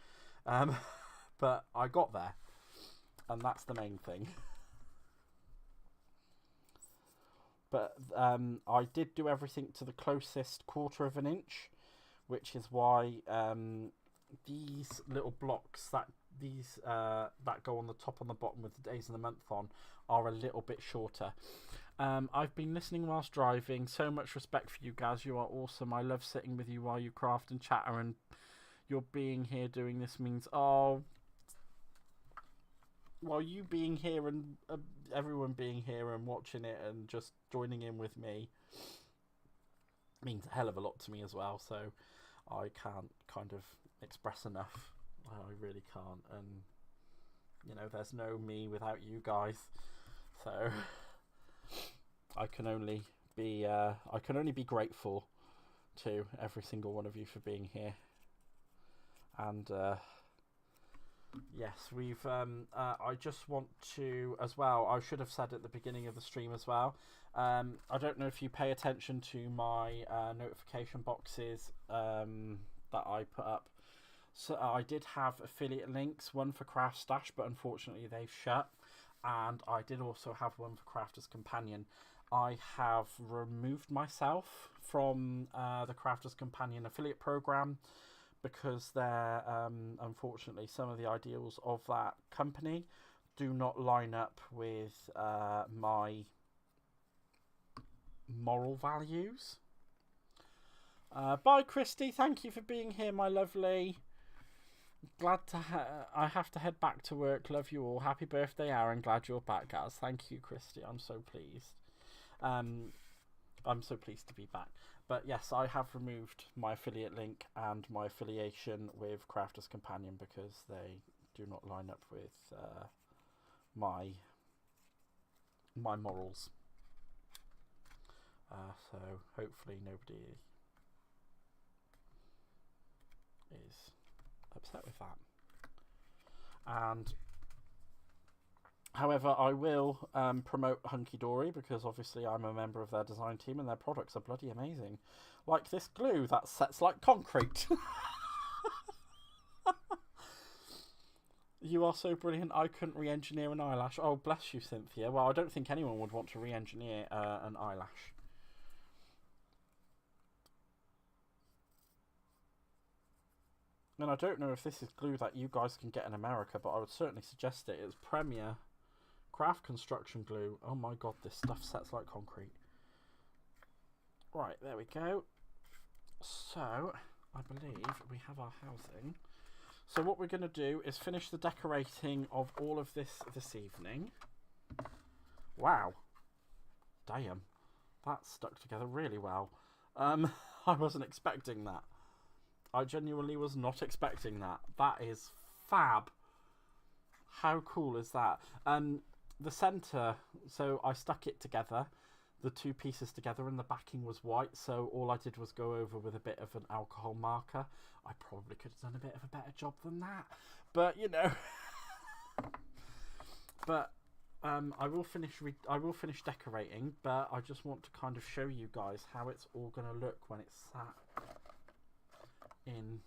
But I got there. And that's the main thing. But I did do everything to the closest 1/4 of an inch, which is why these little blocks that go on the top and the bottom with the days and the month on are a little bit shorter. I've been listening whilst driving. So much respect for you guys. You are awesome. I love sitting with you while you craft and chatter, and your being here doing this means while you being here and everyone being here and watching it and just joining in with me means a hell of a lot to me as well. So I can't kind of express enough. I really can't. And you know, there's no me without you guys. So I can only be grateful to every single one of you for being here. And yes, we've I just want to as well, I should have said at the beginning of the stream as well, I don't know if you pay attention to my notification boxes that I put up. So I did have affiliate links, one for Craft Stash, but unfortunately they've shut, and I did also have one for Crafter's Companion. I have removed myself from the Crafter's Companion affiliate program because they're unfortunately some of the ideals of that company do not line up with my moral values. Bye, Christy. Thank you for being here, my lovely. Glad to I have to head back to work. Love you all. Happy birthday, Aaron. Glad you're back, guys. Thank you, Christy. I'm so pleased. I'm so pleased to be back. But yes, I have removed my affiliate link and my affiliation with Crafter's Companion because they do not line up with my morals. So hopefully nobody is upset with that. And however, I will promote Hunky Dory because obviously I'm a member of their design team and their products are bloody amazing. Like this glue that sets like concrete. You are so brilliant. I couldn't re-engineer an eyelash. Oh, bless you, Cynthia. Well, I don't think anyone would want to re-engineer an eyelash. And I don't know if this is glue that you guys can get in America, but I would certainly suggest it. It's Premier Craft Construction Glue. Oh my god, this stuff sets like concrete. Right, there we go. So, I believe we have our housing. So what we're going to do is finish the decorating of all of this evening. Wow. damn, that stuck together really well. I wasn't expecting that. I genuinely was not expecting that. That is fab. How cool is that? The centre, so I stuck it together, the two pieces together, and the backing was white, so all I did was go over with a bit of an alcohol marker. I probably could have done a bit of a better job than that, but you know. But I will finish decorating, but I just want to kind of show you guys how it's all going to look when it's sat in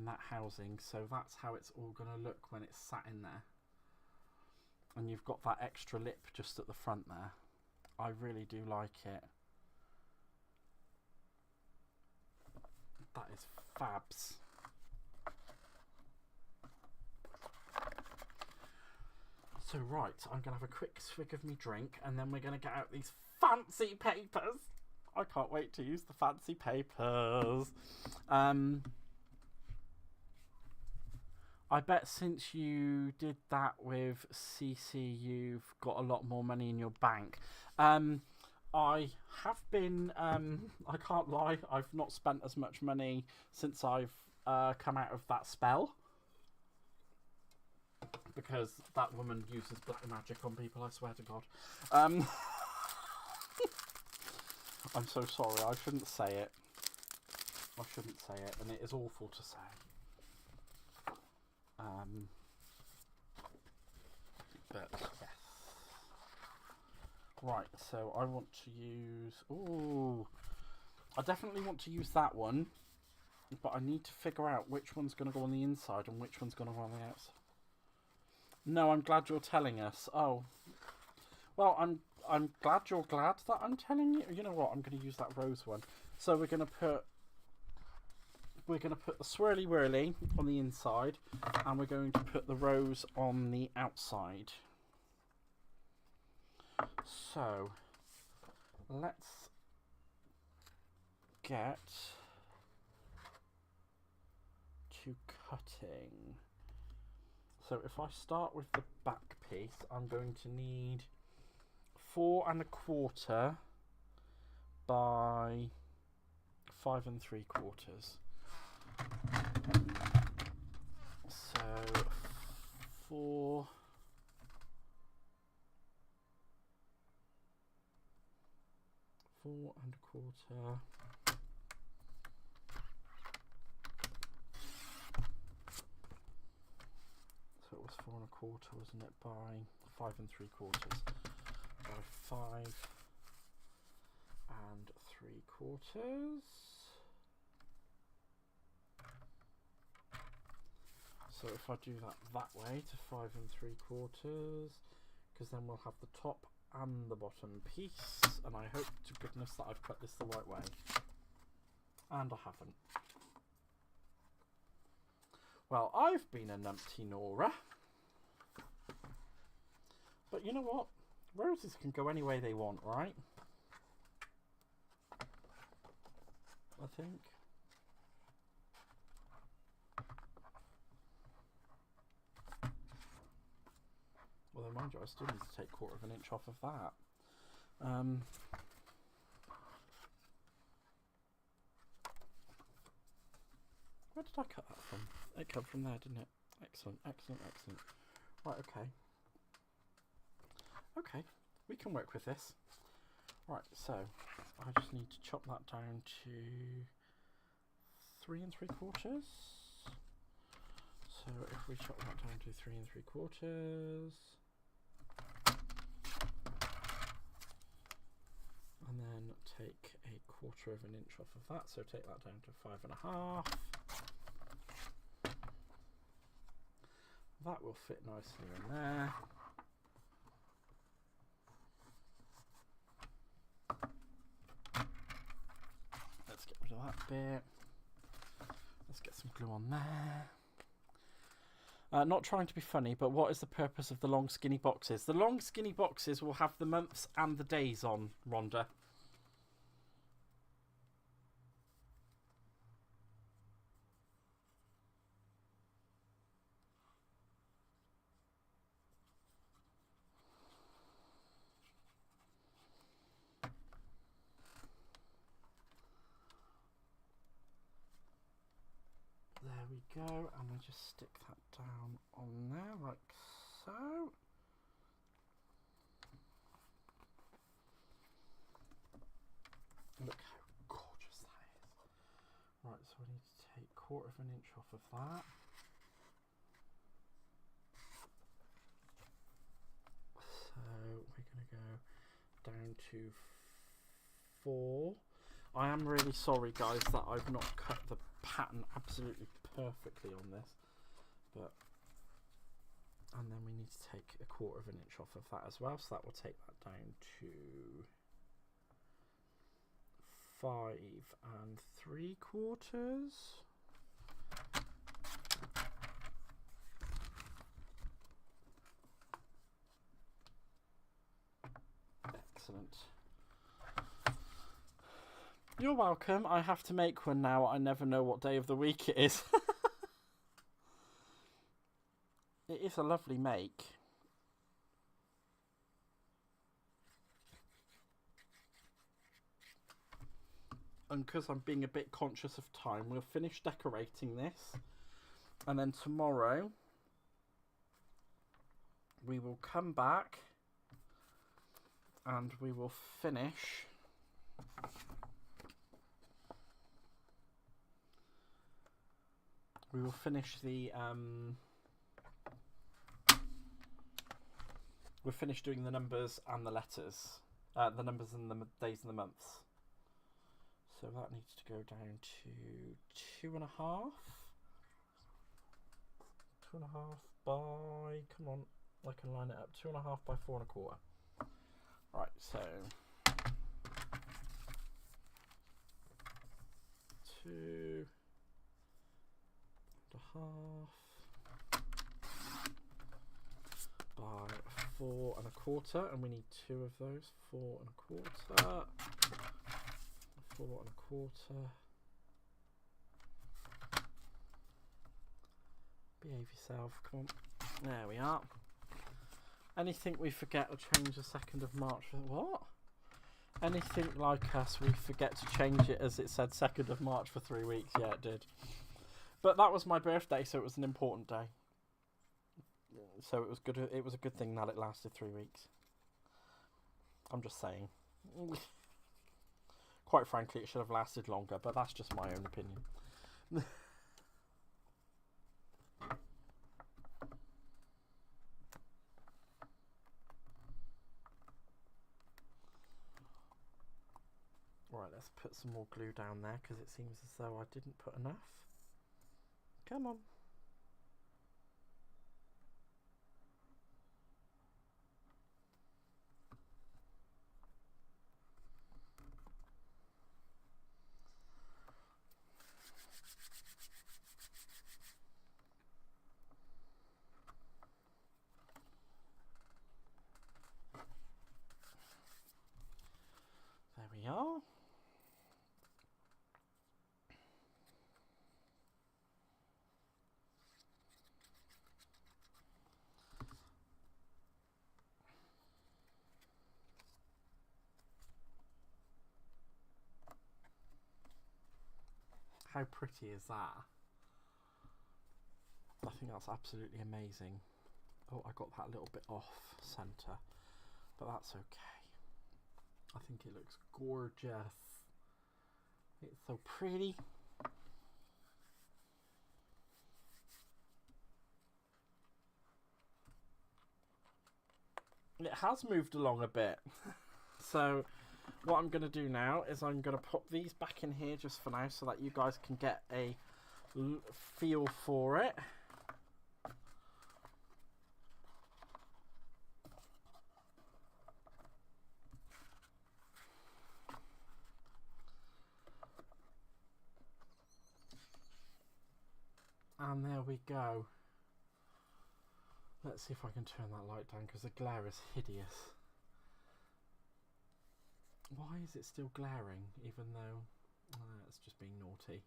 that housing. So that's how it's all going to look when it's sat in there. And you've got that extra lip just at the front there. I really do like it. That is fabs. So right, I'm going to have a quick swig of me drink, and then we're going to get out these fancy papers. I can't wait to use the fancy papers. I bet since you did that with CC, you've got a lot more money in your bank. I have been, I can't lie, I've not spent as much money since I've come out of that spell. Because that woman uses black magic on people, I swear to God. I'm so sorry, I shouldn't say it. I shouldn't say it, and it is awful to say. But yes. Right, so I want to use... Ooh, I definitely want to use that one, but I need to figure out which one's going to go on the inside and which one's going to go on the outside. No, I'm glad you're telling us. Oh, well, I'm glad you're glad that I'm telling you. You know what? I'm going to use that rose one. So we're going to put the swirly whirly on the inside, and we're going to put the rose on the outside. So let's get to cutting. So if I start with the back piece, I'm going to need 4 1/4 by 5 3/4. So 4 1/4. So it was 4 1/4, wasn't it? By 5 3/4. By 5 3/4. So if I do that way to 5 3/4, because then we'll have the top and the bottom piece, and I hope to goodness that I've cut this the right way, and I haven't. Well, I've been a numpty Nora, but you know what? Roses can go any way they want, right? I think. Well, mind you, I still need to take 1/4 inch off of that. Where did I cut that from? It came from there, didn't it? Excellent, excellent, excellent. Right, okay. Okay, we can work with this. Right, so I just need to chop that down to 3 3/4. So if we chop that down to 3 3/4, and then take 1/4 inch off of that, so take that down to 5 1/2. That will fit nicely in there. Let's get rid of that bit. Let's get some glue on there. Not trying to be funny, but what is the purpose of the long skinny boxes? The long skinny boxes will have the months and the days on, Rhonda. and we just stick that down on there like so. Look how gorgeous that is. Right, so I need to take 1/4 inch off of that. So we're going to go down to 4. I am really sorry, guys, that I've not cut the pattern absolutely perfectly on this, but and then we need to take 1/4 inch off of that as well, so that will take that down to 5 3/4. Excellent. You're welcome. I have to make one now. I never know what day of the week it is. It is a lovely make. And because I'm being a bit conscious of time, we'll finish decorating this. And then tomorrow, we will come back and we will finish the we'll finish doing the numbers and the letters, the numbers and the days and the months. So that needs to go down to 2.5. 2.5 by, come on, I can line it up. 2.5 by 4.25. Right, so 2.5 by 4.25, and we need 2 of those. 4.25. 4.25. Behave yourself, come on. There we are. Anything we forget or change the 2nd of March for what? Anything like us, we forget to change it as it said 2nd of March for 3 weeks. Yeah, it did. But that was my birthday, so it was an important day. So it was good. It was a good thing that it lasted 3 weeks. I'm just saying. Quite frankly, it should have lasted longer, but that's just my own opinion. Right, let's put some more glue down there because it seems as though I didn't put enough. Come on. There we are. How pretty is that? I think that's absolutely amazing. Oh, I got that a little bit off center, but that's okay. I think it looks gorgeous. It's so pretty. It has moved along a bit. So what I'm going to do now is I'm going to pop these back in here just for now so that you guys can get a feel for it. And there we go. Let's see if I can turn that light down because the glare is hideous. Why is it still glaring even though it's just being naughty?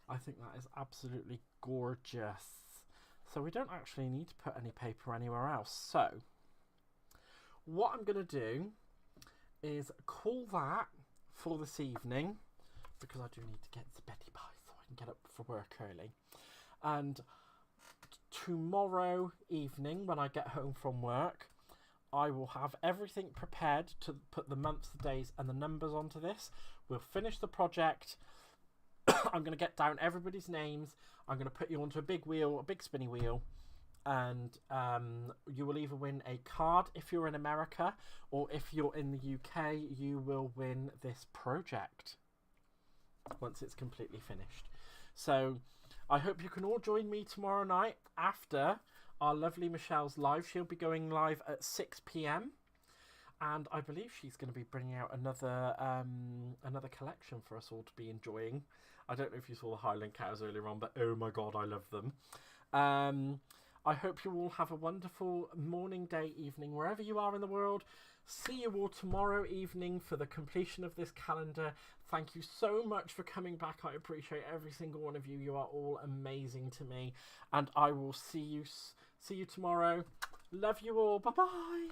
I think that is absolutely gorgeous. So we don't actually need to put any paper anywhere else. So what I'm going to do is call that for this evening because I do need to get to beddy by so I can get up for work early. And tomorrow evening, when I get home from work, I will have everything prepared to put the months, the days, and the numbers onto this. We'll finish the project. I'm going to get down everybody's names. I'm going to put you onto a big wheel, a big spinny wheel, and you will either win a card if you're in America, or if you're in the UK, you will win this project once it's completely finished. So I hope you can all join me tomorrow night after our lovely Michelle's live. She'll be going live at 6 p.m. and I believe she's going to be bringing out another collection for us all to be enjoying. I don't know if you saw the Highland cows earlier on, but oh my god, I love them. I hope you all have a wonderful morning, day, evening, wherever you are in the world. See you all tomorrow evening for the completion of this calendar. Thank you so much for coming back. I appreciate every single one of you. You are all amazing to me. And I will see you tomorrow. Love you all. Bye-bye.